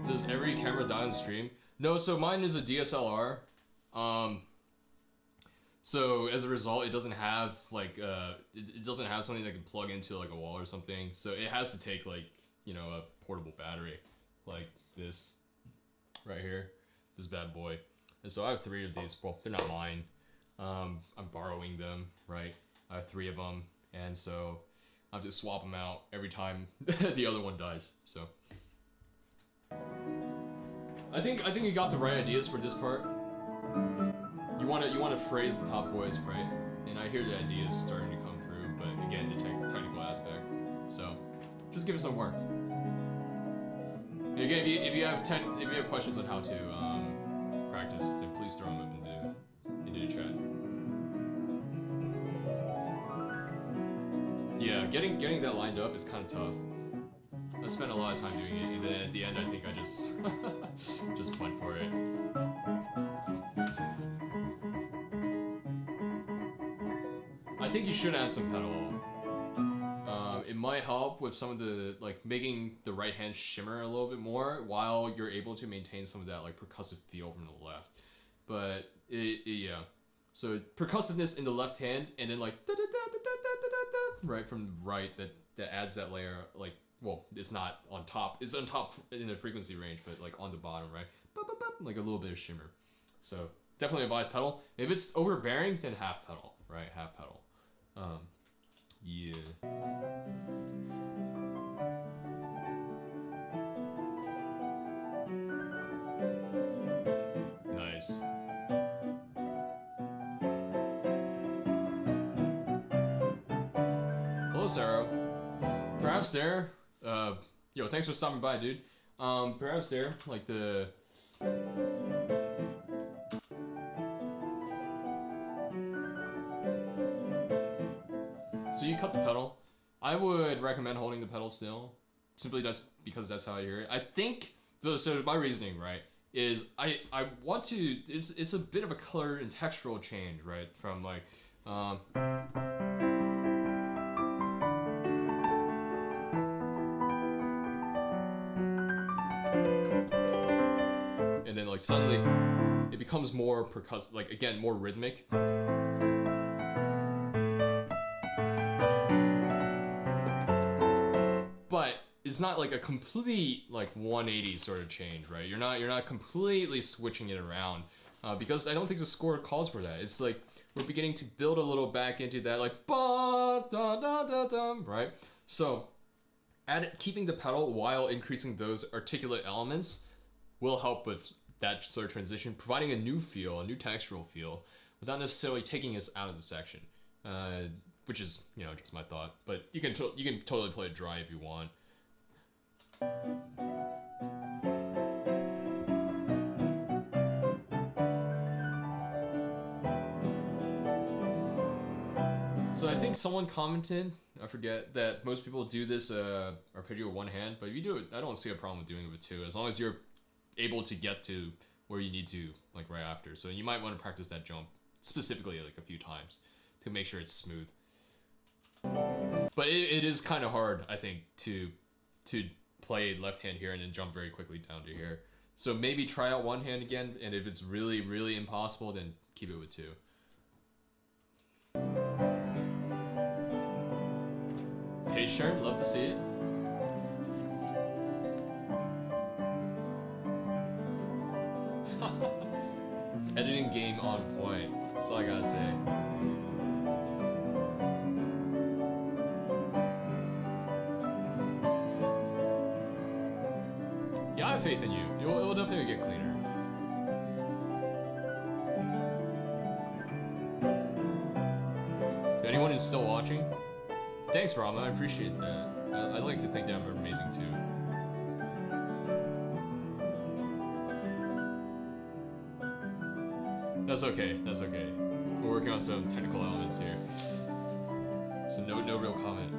[SPEAKER 1] Does every camera die on stream? No, so mine is a DSLR. So as a result, it doesn't have like it doesn't have something that can plug into like a wall or something. So it has to take like, you know, a portable battery like this right here, this bad boy. And so I have 3 of these. Well, they're not mine. I'm borrowing them, right? I have 3 of them, and so I have to swap them out every time the other one dies. So I think you got the right ideas for this part. You want to phrase the top voice, right? And I hear the ideas starting to come through, but again, the technical aspect. So just give it some work. And again, if you have questions on how to practice, then please throw them up into the chat. Yeah, getting that lined up is kind of tough. I spent a lot of time doing it, and then at the end, I think I just just went for it. think you should add some pedal. It might help with some of the, like, making the right hand shimmer a little bit more while you're able to maintain some of that, like, percussive feel from the left. But, yeah. So, percussiveness in the left hand, and then, like, right from the right, that adds that layer, like, well, it's not on top. It's on top in the frequency range, but, like, on the bottom, right? Like a little bit of shimmer. So, definitely advise pedal. If it's overbearing, then half pedal, right? Half pedal. Yeah. Nice. Hello, Sarah. Perhaps there, yo, thanks for stopping by, dude. Perhaps there, like the... So you cut the pedal. I would recommend holding the pedal still, simply just because that's how I hear it. I think, so my reasoning, right, is I want to, it's a bit of a color and textural change, right, from like, and then like suddenly it becomes more percussive, like again, more rhythmic. But it's not like a complete like 180 sort of change, right? You're not completely switching it around because I don't think the score calls for that. It's like we're beginning to build a little back into that like ba da da da da, right? So keeping the pedal while increasing those articulate elements will help with that sort of transition, providing a new feel, a new textural feel, without necessarily taking us out of the section. Which is, you know, just my thought. But you can totally play it dry if you want. So I think someone commented, I forget, that most people do this arpeggio with one hand, but if you do it, I don't see a problem with doing it with two, as long as you're able to get to where you need to, like right after. So you might want to practice that jump specifically like a few times to make sure it's smooth. But it is kind of hard, I think, to play left hand here and then jump very quickly down to here. So maybe try out one hand again, and if it's really, really impossible, then keep it with two. Page turn, love to see it. Editing game on point. That's all I gotta say. Yeah, I have faith in you. It will definitely get cleaner. To anyone who's still watching, thanks, Rama. I appreciate that. I like to think that I'm amazing too. That's okay. That's okay. We're working on some technical elements here, so no real comment.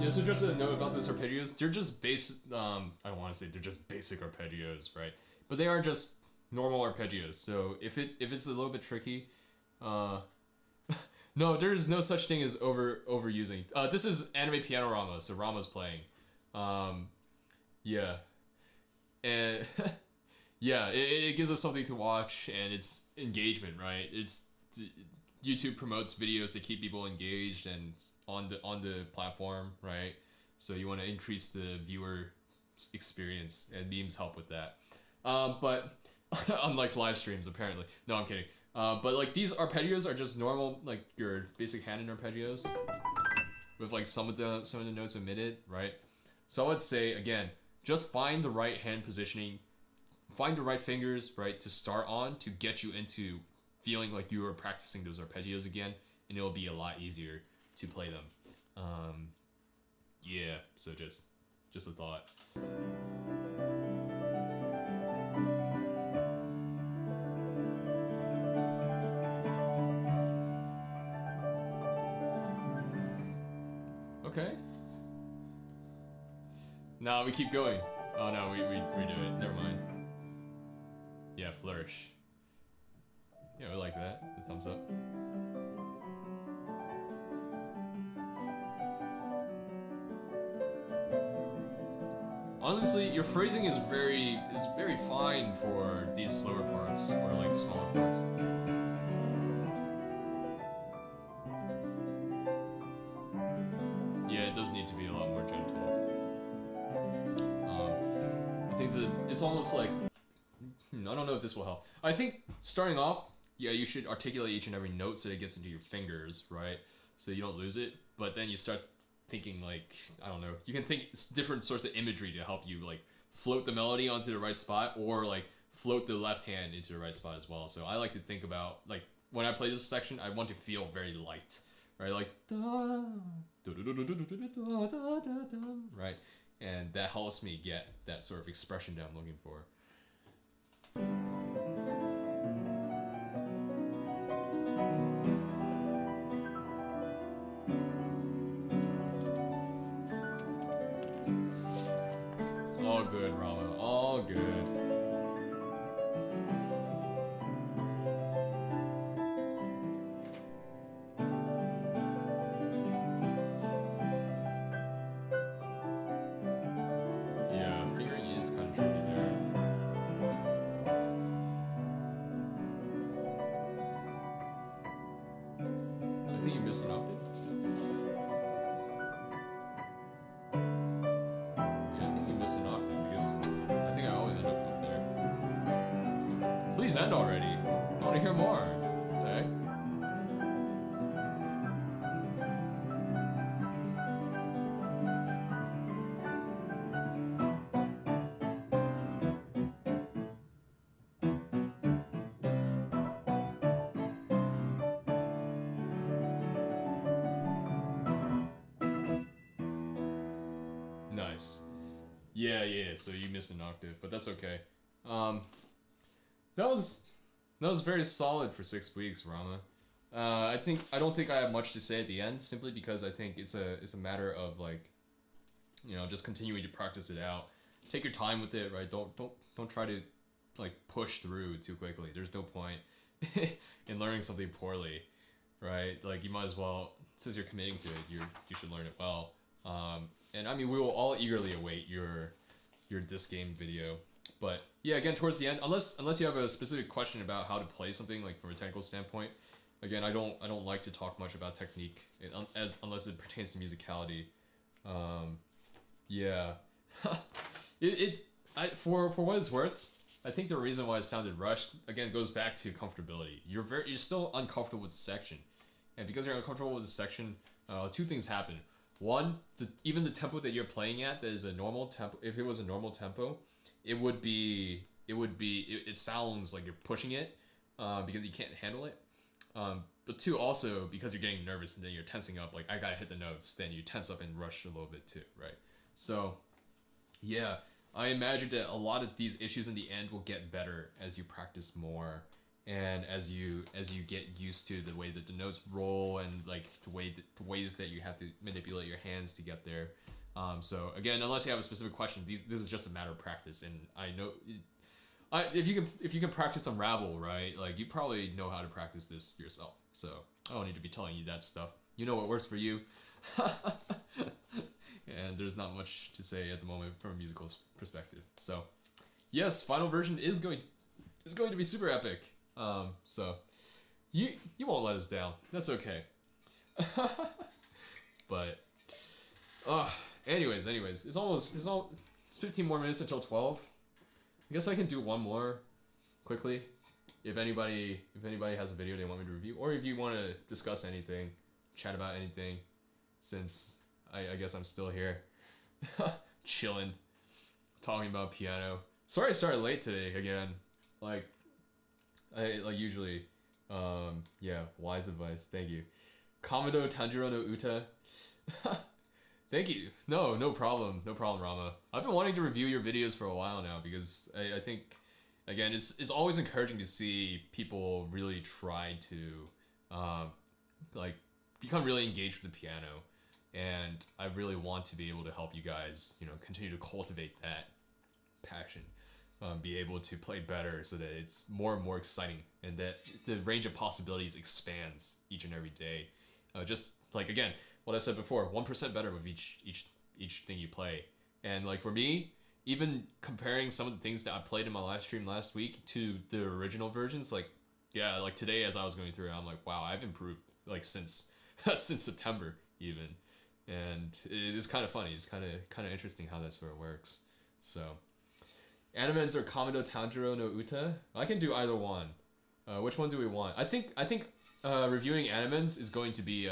[SPEAKER 1] Yeah, so just a note about those arpeggios. They're just I don't want to say they're just basic arpeggios, right? But they are just normal arpeggios. So if it's a little bit tricky, no, there is no such thing as overusing. This is anime piano Rama, so Rama's playing. Yeah, and yeah, it gives us something to watch, and it's engagement, right? YouTube promotes videos to keep people engaged and on the platform, right? So you want to increase the viewer experience, and memes help with that. But unlike live streams, apparently. No, I'm kidding. But like these arpeggios are just normal, like your basic hand arpeggios, with like some of the notes omitted, right? So I would say again, just find the right hand positioning, find the right fingers, right, to start on to get you into feeling like you are practicing those arpeggios again, and it'll be a lot easier to play them. Yeah, so just a thought. Okay. No, we keep going. Oh no, we redo it. Never mind. Yeah, flourish. Yeah, we like that. The thumbs up. Honestly, your phrasing is very fine for these slower parts or like smaller parts. Yeah, it does need to be a lot more gentle. I think that it's almost like I don't know if this will help. I think starting off, yeah, you should articulate each and every note so it gets into your fingers, right? So you don't lose it. But then you start thinking like, I don't know, you can think different sorts of imagery to help you like float the melody onto the right spot or like float the left hand into the right spot as well. So I like to think about like when I play this section, I want to feel very light, right? Like right, and that helps me get that sort of expression that I'm looking for. All good, Rama. All good. Yeah, fingering is kind of tricky there. I think you missed an octave. Please end already. I want to hear more. Okay. Nice. Yeah. So you missed an octave, but that's okay. That was very solid for 6 weeks, Rama. I don't think I have much to say at the end, simply because I think it's a matter of like, you know, just continuing to practice it out. Take your time with it, right? Don't try to like push through too quickly. There's no point in learning something poorly, right? Like you might as well, since you're committing to it, you should learn it well. And I mean, we will all eagerly await your this game video. But yeah, again, towards the end, unless you have a specific question about how to play something like from a technical standpoint, again, I don't like to talk much about technique unless it pertains to musicality. Yeah, for what it's worth, I think the reason why it sounded rushed again goes back to comfortability. You're still uncomfortable with the section, and because you're uncomfortable with the section, two things happen. One, even the tempo that you're playing at, that is a normal tempo. If it was a normal tempo, it sounds like you're pushing it because you can't handle it. But two, also because you're getting nervous and then you're tensing up, like I gotta hit the notes, then you tense up and rush a little bit too, right? So yeah, I imagine that a lot of these issues in the end will get better as you practice more and as you get used to the way that the notes roll and like the ways that you have to manipulate your hands to get there. So again, unless you have a specific question, this is just a matter of practice. And I know, if you can practice Unravel, right? Like you probably know how to practice this yourself. So I don't need to be telling you that stuff. You know what works for you. And there's not much to say at the moment from a musical perspective. So yes, final version is going to be super epic. So you won't let us down. That's okay. But anyways, it's 15 more minutes until 12. I guess I can do one more quickly. If anybody has a video they want me to review, or if you want to discuss anything, chat about anything, since I guess I'm still here, chilling, talking about piano. Sorry I started late today again. Like usually. Yeah, wise advice. Thank you. Kamado Tanjiro no Uta. Thank you. No problem, Rama. I've been wanting to review your videos for a while now because I think, again, it's always encouraging to see people really try to like become really engaged with the piano, and I really want to be able to help you guys, you know, continue to cultivate that passion, be able to play better so that it's more and more exciting and that the range of possibilities expands each and every day. Just like, again, what I said before, 1% better with each thing you play. And like for me, even comparing some of the things that I played in my live stream last week to the original versions, like, yeah, like today as I was going through it, I'm like, wow, I've improved like since since September even. And it is kind of funny. It's kind of interesting how that sort of works. So Animenz or Kamado Tanjiro no Uta? I can do either one. Which one do we want? I think reviewing Animenz is going to be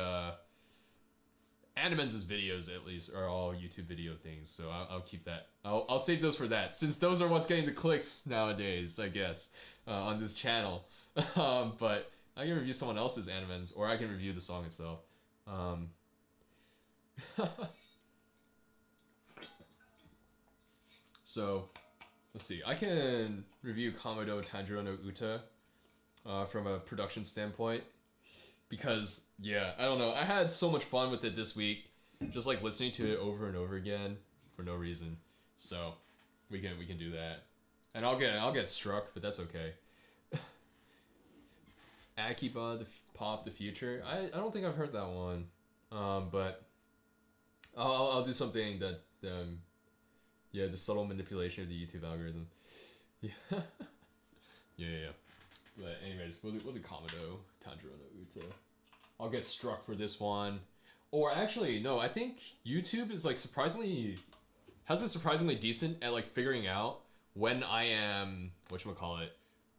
[SPEAKER 1] Animenz's videos, at least, are all YouTube video things, so I'll keep that. I'll save those for that, since those are what's getting the clicks nowadays, I guess, on this channel. But I can review someone else's Animenz, or I can review the song itself. So, let's see. I can review Kamado Tanjiro no Uta from a production standpoint. Because, yeah, I don't know. I had so much fun with it this week. Just like listening to it over and over again for no reason. So, we can do that. And I'll get struck, but that's okay. Akiba Pop the Future. I don't think I've heard that one. But I'll do something that yeah, the subtle manipulation of the YouTube algorithm. Yeah. yeah. But anyways, we'll do Kamado Tanjiro no Uta. I'll get struck for this one. Or actually, no, I think YouTube is like has been surprisingly decent at like figuring out when I am, whatchamacallit,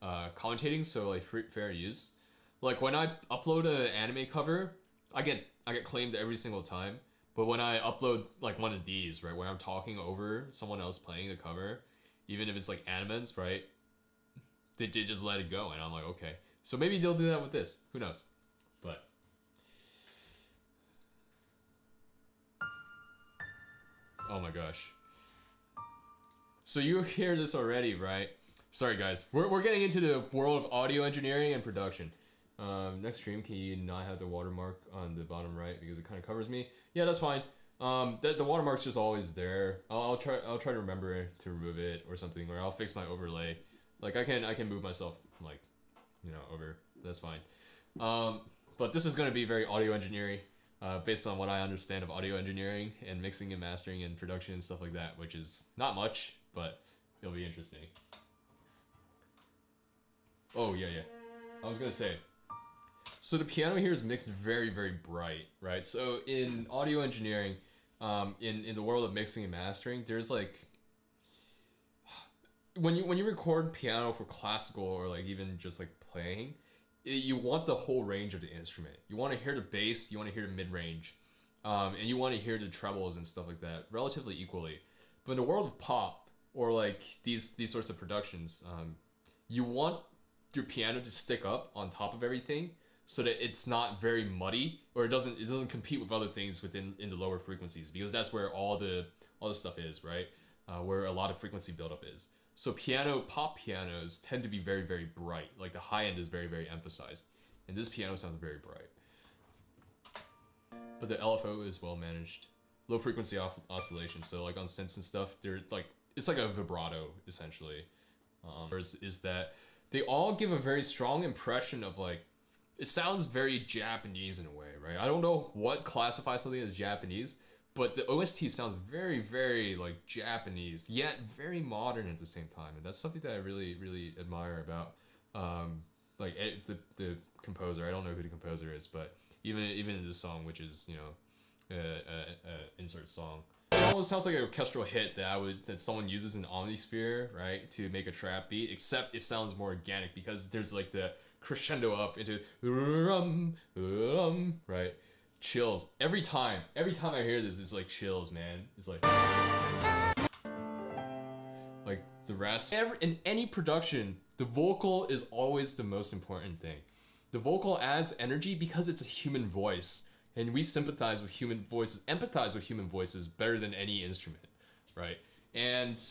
[SPEAKER 1] commentating, so like fair use. Like when I upload an anime cover, I get claimed every single time. But when I upload like one of these, right, where I'm talking over someone else playing the cover, even if it's like Animenz, right, they did just let it go, and I'm like, okay. So maybe they'll do that with this. Who knows? But oh my gosh. So you hear this already, right? Sorry guys. We're getting into the world of audio engineering and production. Next stream, can you not have the watermark on the bottom right because it kind of covers me? Yeah, that's fine. The watermark's just always there. I'll try to remember to remove it or something, or I'll fix my overlay. Like I can move myself, like, you know, over. That's fine. But this is gonna be very audio engineering, based on what I understand of audio engineering and mixing and mastering and production and stuff like that, which is not much, but it'll be interesting. Oh yeah. I was gonna say. So the piano here is mixed very, very bright, right? So in audio engineering, in the world of mixing and mastering, there's like, when you record piano for classical or like even just like playing, you want the whole range of the instrument. You want to hear the bass, you want to hear the mid-range, and you want to hear the trebles and stuff like that relatively equally. But in the world of pop or like these sorts of productions, you want your piano to stick up on top of everything, so that it's not very muddy, or it doesn't compete with other things in the lower frequencies, because that's where all the stuff is, right? Where a lot of frequency buildup is. So pop pianos tend to be very, very bright. Like the high end is very, very emphasized, and this piano sounds very bright. But the LFO is well managed, low frequency oscillation. So like on synths and stuff, they're like, it's like a vibrato essentially. Is that they all give a very strong impression of like, it sounds very Japanese in a way, right? I don't know what classifies something as Japanese, but the OST sounds very, very like Japanese, yet very modern at the same time, and that's something that I really, really admire about like the composer. I don't know who the composer is, but even in this song, which is, you know, insert song, it almost sounds like an orchestral hit that someone uses in Omnisphere, right, to make a trap beat. Except it sounds more organic because there's like the crescendo up into right, chills every time I hear this. It's like chills, man. It's like the rest. In any production, the vocal is always the most important thing. The vocal adds energy because it's a human voice, and we sympathize with human voices, empathize with human voices better than any instrument, right? And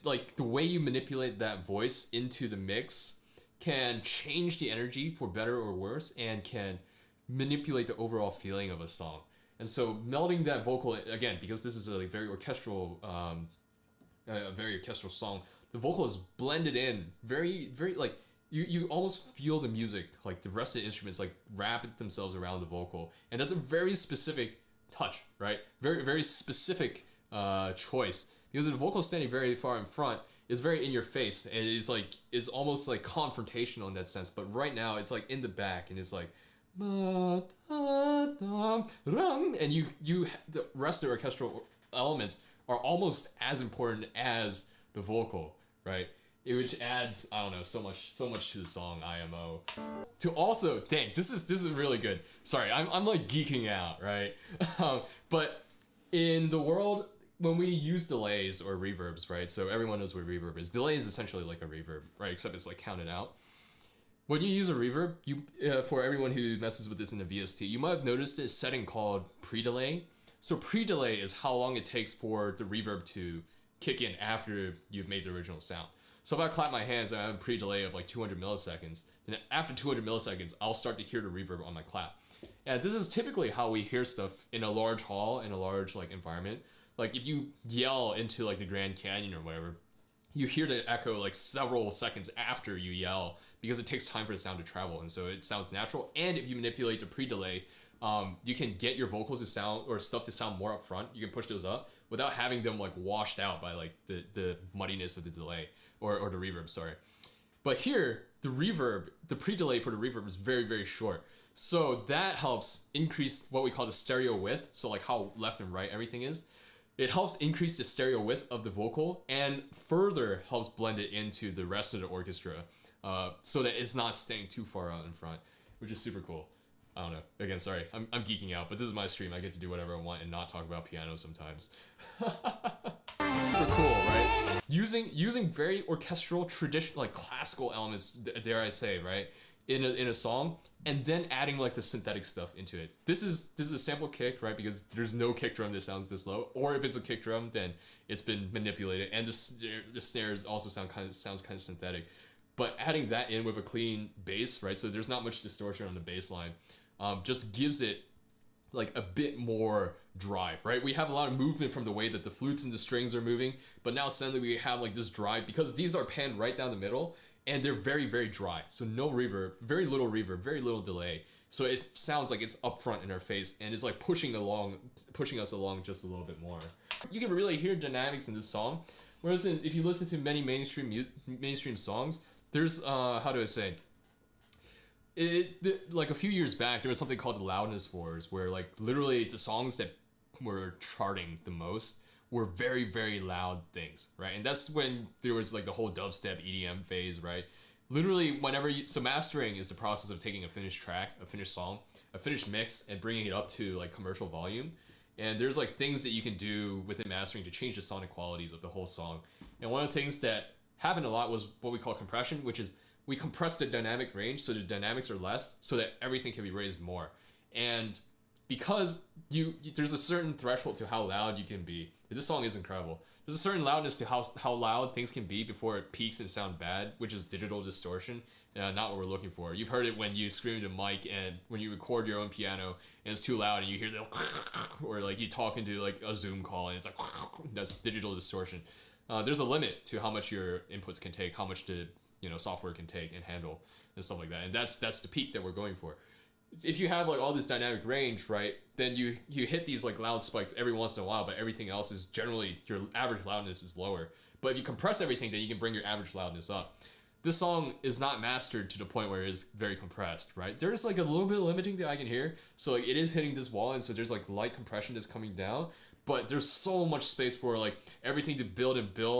[SPEAKER 1] like the way you manipulate that voice into the mix can change the energy for better or worse, and can manipulate the overall feeling of a song. And so melding that vocal again, because this is a like, very orchestral song, the vocal is blended in very like you almost feel the music, like the rest of the instruments like wrap themselves around the vocal, and that's a very specific touch, right? Very specific choice, because the vocal standing very far in front is very in your face, and it's almost like confrontational in that sense. But right now it's like in the back, and it's like and the rest of the orchestral elements are almost as important as the vocal, right? Which adds, I don't know, so much to the song IMO. To also, dang, this is really good. Sorry, I'm like geeking out, right? But in the world, when we use delays or reverbs, right? So everyone knows what reverb is. Delay is essentially like a reverb, right? Except it's like counted out. When you use a reverb, you for everyone who messes with this in the VST, you might have noticed a setting called pre-delay. So pre-delay is how long it takes for the reverb to kick in after you've made the original sound. So if I clap my hands and I have a pre-delay of like 200 milliseconds, then after 200 milliseconds, I'll start to hear the reverb on my clap. And this is typically how we hear stuff in a large hall, in a large like environment. Like if you yell into like the Grand Canyon or whatever, you hear the echo like several seconds after you yell, because it takes time for the sound to travel, and so it sounds natural. And if you manipulate the pre-delay, you can get your vocals to sound, or stuff to sound more up front. You can push those up without having them like washed out by like the muddiness of the delay or the reverb, sorry. But here, the reverb, the pre-delay for the reverb is very short. So that helps increase what we call the stereo width, so like how left and right everything is. It helps increase the stereo width of the vocal and further helps blend it into the rest of the orchestra, so that it's not staying too far out in front, which is super cool. I don't know. Again, sorry, I'm geeking out, but this is my stream. I get to do whatever I want and not talk about piano sometimes. Super cool, right? Using very orchestral, traditional, like classical elements, dare I say, right, in a song, and then adding like the synthetic stuff into it. This is a sample kick, right? Because there's no kick drum that sounds this low, or if it's a kick drum, then it's been manipulated, and the snares also sounds kind of synthetic. But adding that in with a clean bass, right? So there's not much distortion on the bass line. Just gives it like a bit more drive, right? We have a lot of movement from the way that the flutes and the strings are moving, but now suddenly we have like this drive, because these are panned right down the middle, and they're very dry. So no reverb, very little delay. So it sounds like it's up front in our face, and it's like pushing us along just a little bit more. You can really hear dynamics in this song. Whereas if you listen to many mainstream songs, there's how do I say? Like a few years back, there was something called the loudness wars, where like literally the songs that were charting the most were very loud things, right? And that's when there was like the whole dubstep EDM phase, right? Literally so mastering is the process of taking a finished track, a finished song, a finished mix, and bringing it up to like commercial volume. And there's like things that you can do within mastering to change the sonic qualities of the whole song. And one of the things that happened a lot was what we call compression, which is we compress the dynamic range so the dynamics are less, so that everything can be raised more. And because there's a certain threshold to how loud you can be. This song is incredible. There's a certain loudness to how loud things can be before it peaks and sound bad, which is digital distortion, not what we're looking for. You've heard it when you scream into mic, and when you record your own piano and it's too loud and you hear the or like you talk into like a Zoom call and it's like that's digital distortion. There's a limit to how much your inputs can take, how much the software can take and handle and stuff like that, and that's the peak that we're going for. If you have like all this dynamic range, right, then you hit these like loud spikes every once in a while, but everything else is generally, your average loudness is lower. But if you compress everything, then you can bring your average loudness up. This song is not mastered to the point where it's very compressed, right? There's like a little bit of limiting that I can hear, so like it is hitting this wall, and so there's like light compression that's coming down, but there's so much space for like everything to build,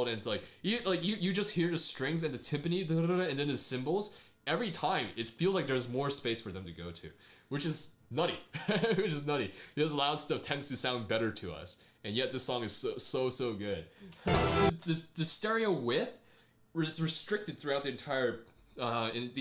[SPEAKER 1] and like you just hear the strings and the timpani and then the cymbals. Every time it feels like there's more space for them to go to, which is nutty. Because loud stuff tends to sound better to us, and yet this song is so good. The stereo width is restricted throughout the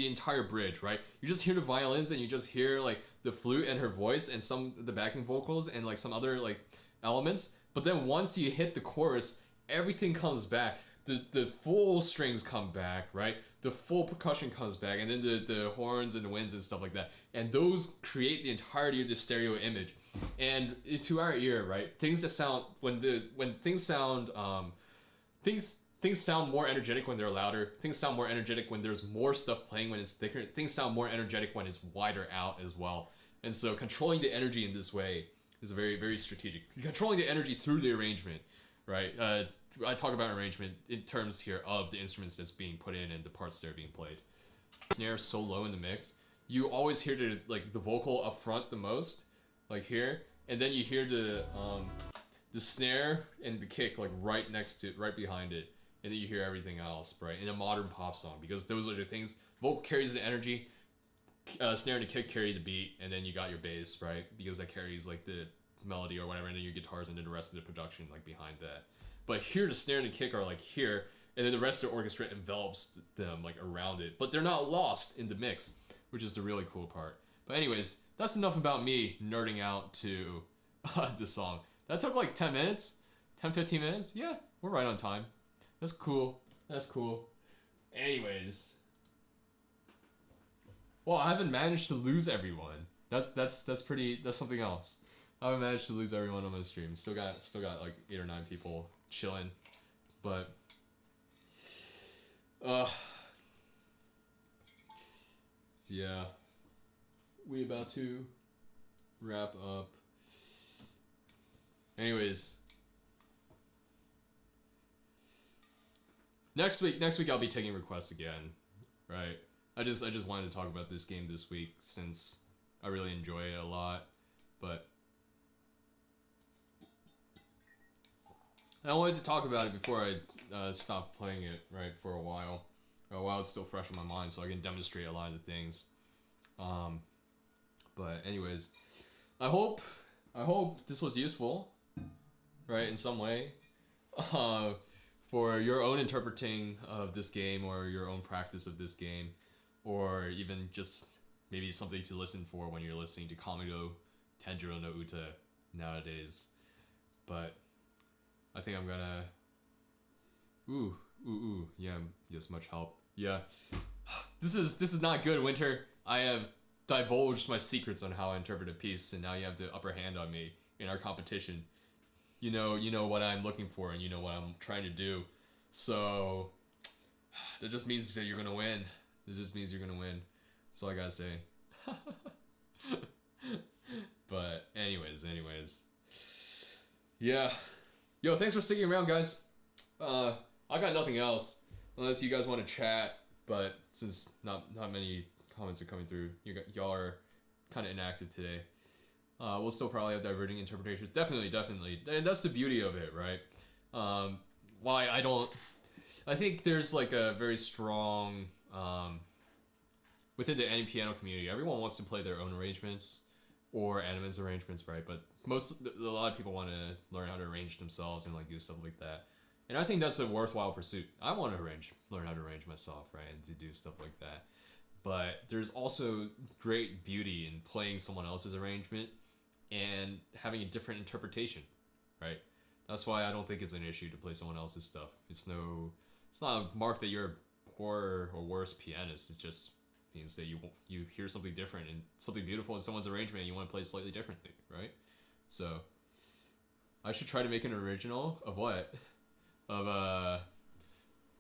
[SPEAKER 1] entire bridge, right? You just hear the violins, and you just hear like the flute and her voice and some of the backing vocals and like some other like elements. But then once you hit the chorus, everything comes back. the full strings come back, right? The full percussion comes back, and then the horns and the winds and stuff like that, and those create the entirety of the stereo image. And to our ear, right, things that sound when things sound things sound more energetic when they're louder. Things sound more energetic when there's more stuff playing, when it's thicker. Things sound more energetic when it's wider out as well. And so controlling the energy in this way is very, very strategic. Controlling the energy through the arrangement, right? I talk about arrangement in terms here of the instruments that's being put in and the parts that are being played. Snare is so low in the mix, you always hear the vocal up front the most, like here, and then you hear the snare and the kick like right next to, right behind it, and then you hear everything else, right? In a modern pop song, because those are the things. Vocal carries the energy, snare and the kick carry the beat, and then you got your bass, right? Because that carries like the melody or whatever, and then your guitars and then the rest of the production like behind that. But here the snare and the kick are like here, and then the rest of the orchestra envelops them like around it. But they're not lost in the mix, which is the really cool part. But anyways, that's enough about me nerding out to the song. That took like 10 minutes, 10-15 minutes. Yeah, we're right on time. That's cool. That's cool. Anyways, well, I haven't managed to lose everyone. That's something else. I haven't managed to lose everyone on my stream. Still got like 8 or 9 people chilling, but yeah, we about to wrap up. Anyways, next week I'll be taking requests again, right? I just wanted to talk about this game this week since I really enjoy it a lot, but I wanted to talk about it before I stopped playing it, right, for a while while it's still fresh in my mind, so I can demonstrate a lot of the things. But anyways, I hope this was useful, right, in some way, for your own interpreting of this game or your own practice of this game, or even just maybe something to listen for when you're listening to Kamido Tenjiro no Uta nowadays. But I think I'm gonna yeah, yes, much help. Yeah. This is not good, Winter. I have divulged my secrets on how I interpret a piece, and now you have the upper hand on me in our competition. You know what I'm looking for, and you know what I'm trying to do. So that just means that you're gonna win. It just means you're gonna win. That's all I gotta say. But anyways. Yeah. Yo, thanks for sticking around, guys. I got nothing else unless you guys want to chat, but since not many comments are coming through, y'all are kind of inactive today. We'll still probably have diverging interpretations. Definitely. And that's the beauty of it, right? I think there's like a very strong, within the any piano community, everyone wants to play their own arrangements or Animenz arrangements, right? But a lot of people want to learn how to arrange themselves and like do stuff like that. And I think that's a worthwhile pursuit. I want to learn how to arrange myself, right? And to do stuff like that. But there's also great beauty in playing someone else's arrangement and having a different interpretation, right? That's why I don't think it's an issue to play someone else's stuff. It's not a mark that you're a poor or worse pianist. It just means that you hear something different and something beautiful in someone's arrangement and you want to play it slightly differently, right? So I should try to make an original of what? Of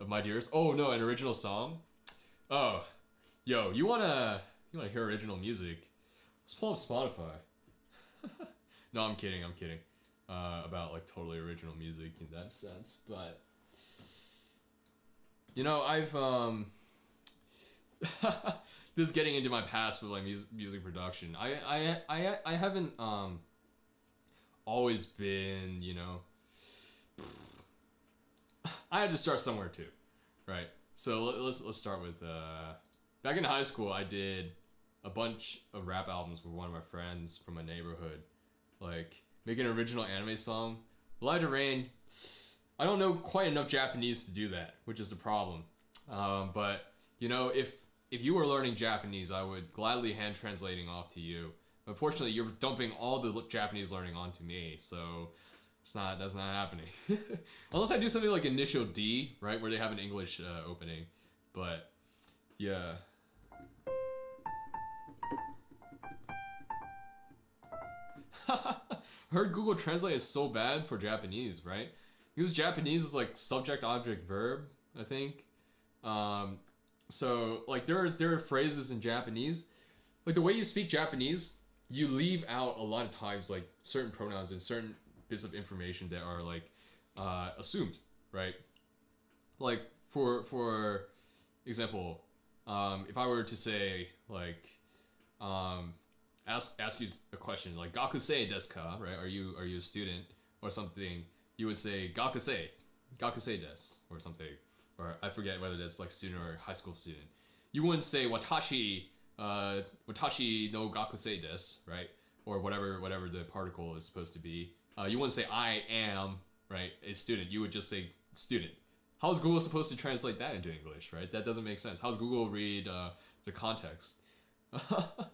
[SPEAKER 1] My Dearest? Oh no, an original song? Oh, yo, you wanna hear original music? Let's pull up Spotify. No, I'm kidding. About like totally original music in that sense, but I've this is getting into my past with like music production. I haven't always been, I had to start somewhere too, right? So let's start with back in high school. I did a bunch of rap albums with one of my friends from my neighborhood, like make an original anime song. Elijah Rain. I don't know quite enough Japanese to do that, which is the problem. But if you were learning Japanese, I would gladly hand translating off to you. Unfortunately, you're dumping all the Japanese learning onto me, so That's not happening. Unless I do something like Initial D, right, where they have an English opening. But yeah. Heard Google Translate is so bad for Japanese, right? Because Japanese is like subject, object, verb, I think. So like there are phrases in Japanese, like the way you speak Japanese, you leave out a lot of times like certain pronouns and certain bits of information that are like assumed, right? Like for example, if I were to say like ask you a question like gakusei desu ka, right? Are you a student or something? You would say gakusei desu or something, or I forget whether that's like student or high school student. You wouldn't say watashi no gakusei desu, right? Or whatever the particle is supposed to be. You wouldn't say I am, right, a student. You would just say student. How is Google supposed to translate that into English, right? That doesn't make sense. How's Google read the context? The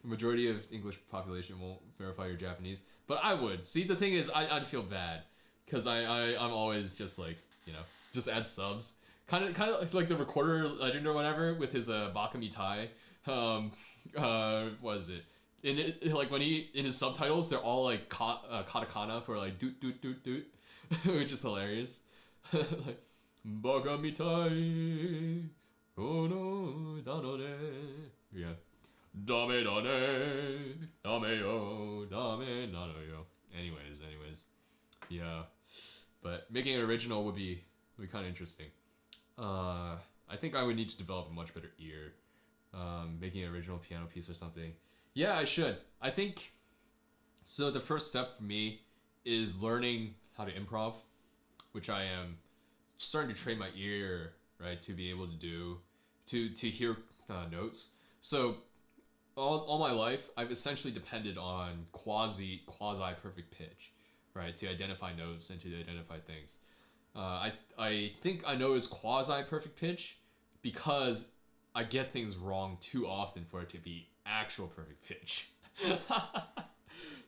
[SPEAKER 1] majority of English population won't verify your Japanese, but I would. See, the thing is, I'd feel bad because I'm always just like, just add subs. Kind of like the Recorder Legend or whatever with his Bakami Tai. What is it? In it, like when he in his subtitles, they're all like katakana for like doot doot doot doot, which is hilarious. Like Bakami Tai, oh no, dano ne, yeah. Dame da ne, dame yo, dame nano yo. Anyways, yeah. But making it original would be kind of interesting. I think I would need to develop a much better ear. Making an original piano piece or something. Yeah, I should. I think so. The first step for me is learning how to improv, which I am starting to train my ear, right, to be able to do, to hear notes. So all my life, I've essentially depended on quasi perfect pitch, right, to identify notes and to identify things. I think I know it's quasi perfect pitch because I get things wrong too often for it to be actual perfect pitch.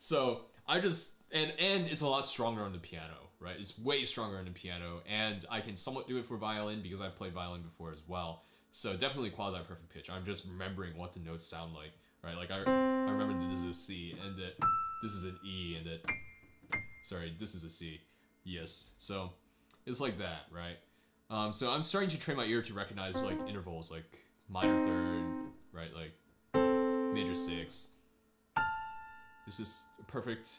[SPEAKER 1] So I just and it's a lot stronger on the piano, right? It's way stronger on the piano, and I can somewhat do it for violin because I've played violin before as well. So definitely quasi perfect pitch. I'm just remembering what the notes sound like, right? Like I remember that this is a C and that this is an E and that this is a C. Yes. So it's like that, right? So I'm starting to train my ear to recognize like intervals, like minor third, right? Like major sixth. This is perfect.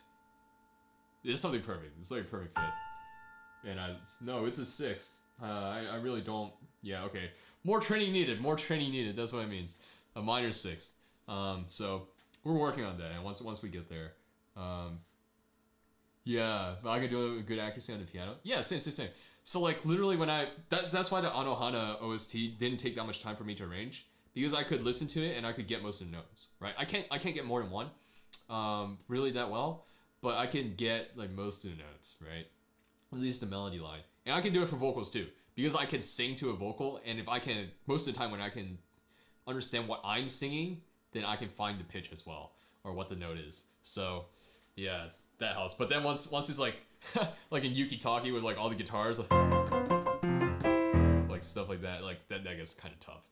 [SPEAKER 1] It's something perfect. It's like a perfect fifth. And no, it's a sixth. I really don't. Yeah, okay. More training needed. That's what it means. A minor sixth. So we're working on that. And once we get there, yeah, if I could do a good accuracy on the piano. Yeah, same. So like literally when that's why the Anohana OST didn't take that much time for me to arrange, because I could listen to it and I could get most of the notes, right? I can't get more than one, really that well, but I can get like most of the notes, right? At least the melody line. And I can do it for vocals too, because I can sing to a vocal, and if I can, most of the time when I can understand what I'm singing, then I can find the pitch as well, or what the note is. So yeah, that helps. But then once it's like like in Yuki Taki with like all the guitars, like stuff like that, like that gets kind of tough.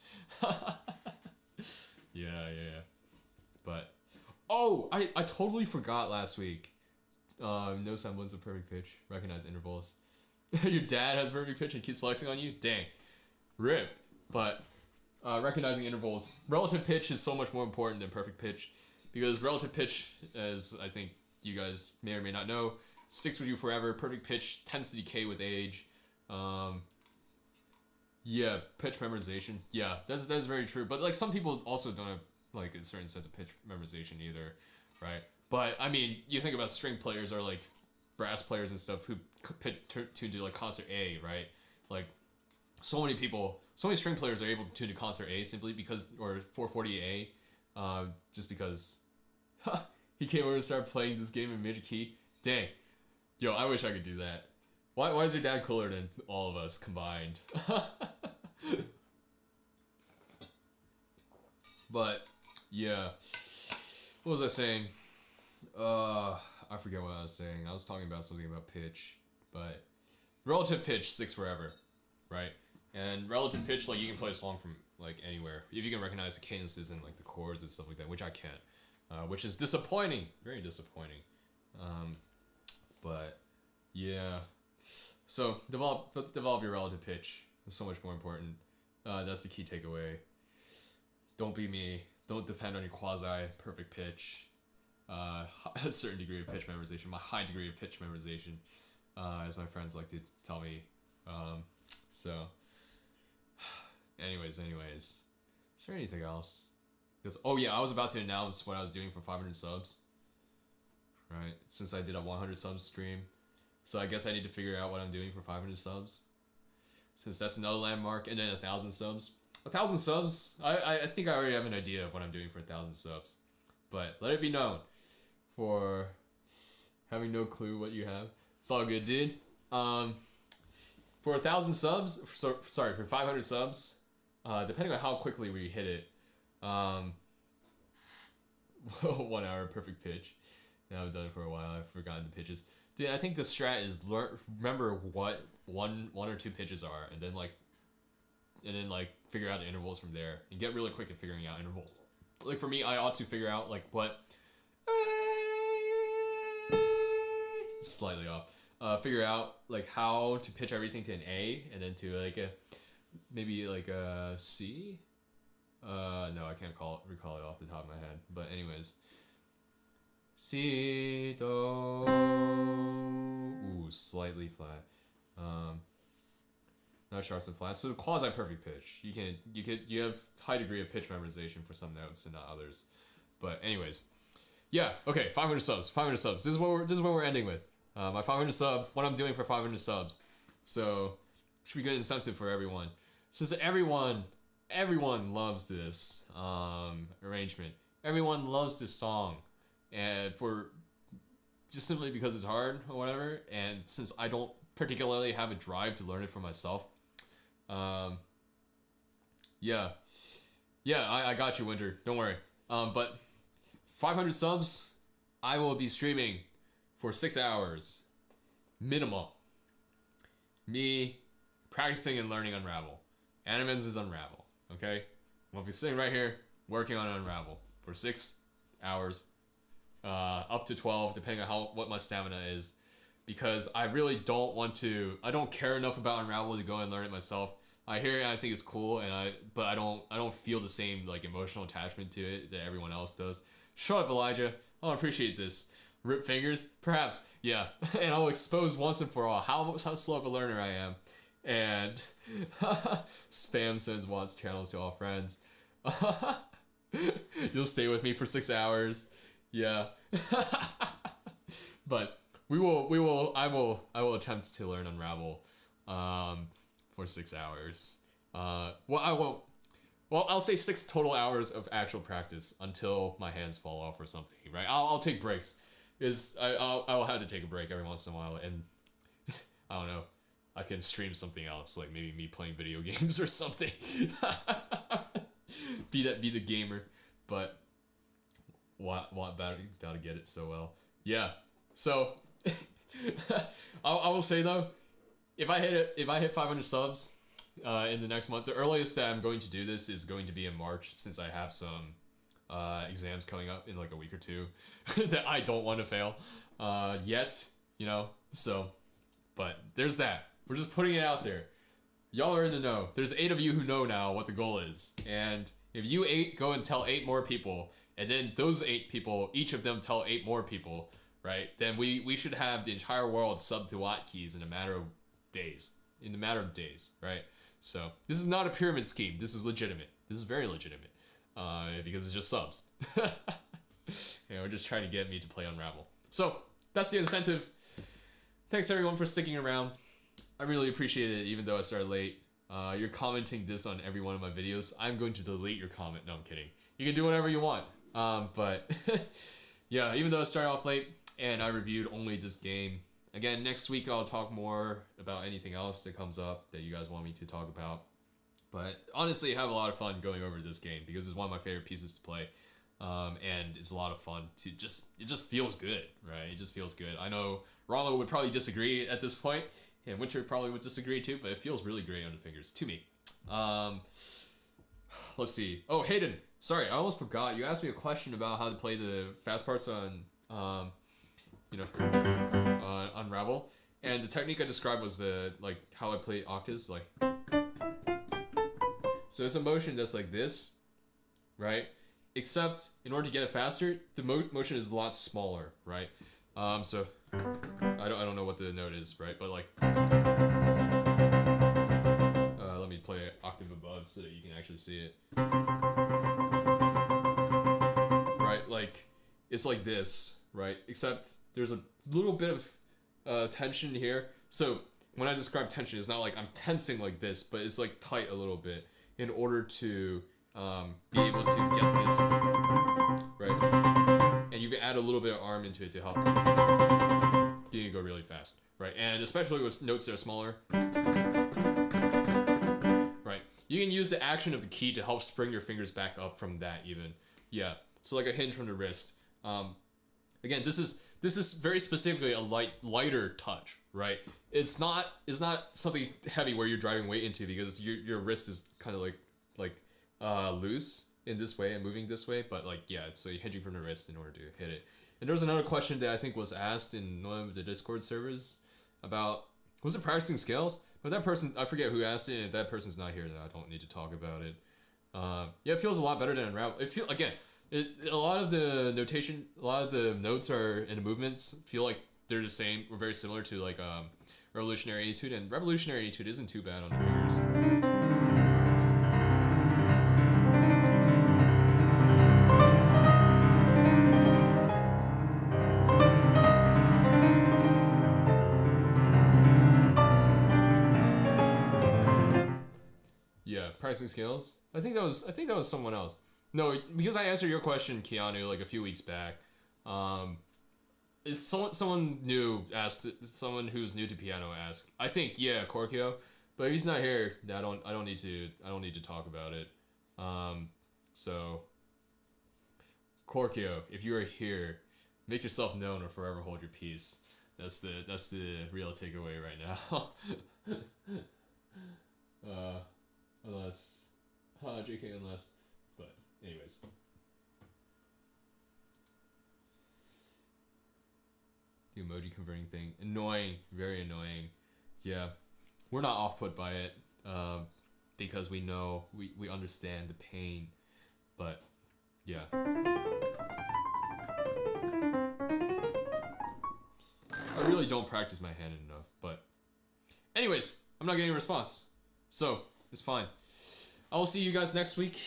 [SPEAKER 1] Yeah. But oh, I totally forgot last week. No semblance of perfect pitch. Recognize intervals. Your dad has perfect pitch and keeps flexing on you? Dang. Rip. But recognizing intervals. Relative pitch is so much more important than perfect pitch, because relative pitch, as I think you guys may or may not know, sticks with you forever. Perfect pitch tends to decay with age. Yeah, pitch memorization. Yeah, that's very true. But like some people also don't have like a certain sense of pitch memorization either, right? But I mean, you think about string players or like brass players and stuff who tune to like concert A, right? Like so many string players are able to tune to concert A simply because, or 440 A, just because he came over and started playing this game in major key. Dang, yo, I wish I could do that. Why is your dad cooler than all of us combined? But yeah, what was I saying? I forget what I was saying. I was talking about something about pitch, but relative pitch sticks forever, right? And relative pitch, like you can play a song from like anywhere if you can recognize the cadences and like the chords and stuff like that, which I can't, which is disappointing, very disappointing. But yeah, so develop your relative pitch. It's so much more important. That's the key takeaway. Don't be me. Don't depend on your quasi-perfect pitch. A certain degree of pitch memorization, my high degree of pitch memorization, as my friends like to tell me. So, anyways, is there anything else? Because, oh yeah, I was about to announce what I was doing for 500 subs, right? Since I did a 100 subs stream. So I guess I need to figure out what I'm doing for 500 subs. Since that's another landmark, and then 1,000 subs. 1,000 subs, I think I already have an idea of what I'm doing for 1,000 subs. But let it be known, for having no clue what you have. It's all good, dude. For 1,000 subs, for 500 subs, depending on how quickly we hit it, 1 hour perfect pitch. Yeah, I've done it for a while. I've forgotten the pitches. Dude, I think the strat is remember what one or two pitches are, and then figure out the intervals from there, and get really quick at figuring out intervals. Like for me, I ought to figure out like what slightly off. Figure out like how to pitch everything to an A, and then to like a maybe like a C. No, I can't recall it off the top of my head. But anyways, C do. Ooh, slightly flat. Not sharps and flats. So quasi perfect pitch. You have high degree of pitch memorization for some notes and not others. But anyways, yeah. Okay, 500 subs. 500 subs. This is what we're ending with. My 500 sub. What I'm doing for 500 subs. So should be good incentive for everyone. Since everyone loves this arrangement. Everyone loves this song, and for just simply because it's hard or whatever. And since I don't particularly have a drive to learn it for myself. I got you, Winter. Don't worry. But 500 subs, I will be streaming for 6 hours minimum. Me practicing and learning Unravel. Animenz is Unravel. Okay, I'll be sitting right here working on Unravel for 6 hours, up to 12, depending on what my stamina is. Because I really don't want to. I don't care enough about Unravel to go and learn it myself. I hear it and I think it's cool, but I don't feel the same like emotional attachment to it that everyone else does. Shut up, Elijah. I don't appreciate this. Rip fingers, perhaps, yeah. And I'll expose once and for all how slow of a learner I am. And spam sends Watt's channels to all friends. You'll stay with me for 6 hours, yeah. But. I will attempt to learn Unravel for 6 hours. I'll say 6 total hours of actual practice until my hands fall off or something, right? I'll take breaks. I'll have to take a break every once in a while, and I don't know, I can stream something else, like maybe me playing video games or something. be the gamer, but Watt about to get it so well. Yeah, so I will say though, if I hit 500 subs in the next month, the earliest that I'm going to do this is going to be in March, since I have some exams coming up in like a week or two that I don't want to fail yet, you know. So, but there's that. We're just putting it out there. Y'all are in the know. There's 8 of you who know now what the goal is, and if you 8 go and tell 8 more people, and then those 8 people, each of them tell 8 more people, right? Then we should have the entire world sub to WattKeys in a matter of days. Right? So this is not a pyramid scheme. This is legitimate. This is very legitimate, because it's just subs. We're just trying to get me to play Unravel. So that's the incentive. Thanks everyone for sticking around. I really appreciate it, even though I started late. You're commenting this on every one of my videos. I'm going to delete your comment. No, I'm kidding. You can do whatever you want. But yeah, even though I started off late and I reviewed only this game. Again, next week I'll talk more about anything else that comes up that you guys want me to talk about. But honestly, I have a lot of fun going over this game because it's one of my favorite pieces to play. and it's a lot of fun to it just feels good, right? It just feels good. I know Rollo would probably disagree at this point, and Winter probably would disagree too, but it feels really great on the fingers to me. Let's see. Oh, Hayden, sorry, I almost forgot. You asked me a question about how to play the fast parts on, you know, on Unravel, and the technique I described was how I play octaves, like. So it's a motion that's like this, right? Except in order to get it faster, the motion is a lot smaller, right? So I don't know what the note is, right? But like, let me play an octave above so that you can actually see it. Right, like it's like this, right? Except there's a little bit of tension here. So when I describe tension, it's not like I'm tensing like this, but it's like tight a little bit in order to be able to get this, right? And you can add a little bit of arm into it to help getting it go really fast, right? And especially with notes that are smaller, right? You can use the action of the key to help spring your fingers back up from that even. Yeah, so like a hinge from the wrist. Again, this is very specifically a lighter touch, right? It's not something heavy where you're driving weight into, because your wrist is kind of like loose in this way and moving this way, but like, yeah, so you're hinging from the wrist in order to hit it. And there was another question that I think was asked in one of the Discord servers about, was it practicing scales? But that person, I forget who asked it, and if that person's not here, then I don't need to talk about it. Yeah, it feels a lot better than Unravel. A lot of the notation, a lot of the notes are in the movements feel like they're the same or very similar to like Revolutionary Etude, and Revolutionary Etude isn't too bad on the fingers. Yeah, pricing scales. I think that was someone else. No, because I answered your question, Keanu, like a few weeks back. It's someone new asked, someone who's new to piano asked. I think, yeah, Corkio, but if he's not here, I don't need to talk about it. So Corkio, if you are here, make yourself known or forever hold your peace. That's the real takeaway right now. Unless, JK, unless, but anyways. The emoji converting thing, annoying, very annoying. Yeah, we're not off-put by it, because we know, we understand the pain, but yeah. I really don't practice my hand enough, but anyways, I'm not getting a response, so it's fine. I will see you guys next week.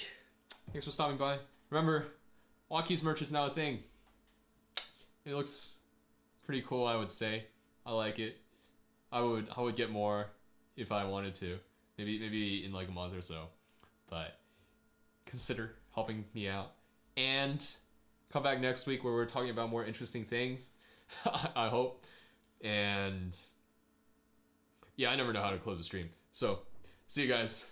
[SPEAKER 1] Thanks for stopping by. Remember, WattKeys merch is now a thing. It looks pretty cool, I would say. I like it. I would get more if I wanted to. Maybe in like a month or so. But consider helping me out. And come back next week where we're talking about more interesting things. I hope. And yeah, I never know how to close a stream. So, see you guys.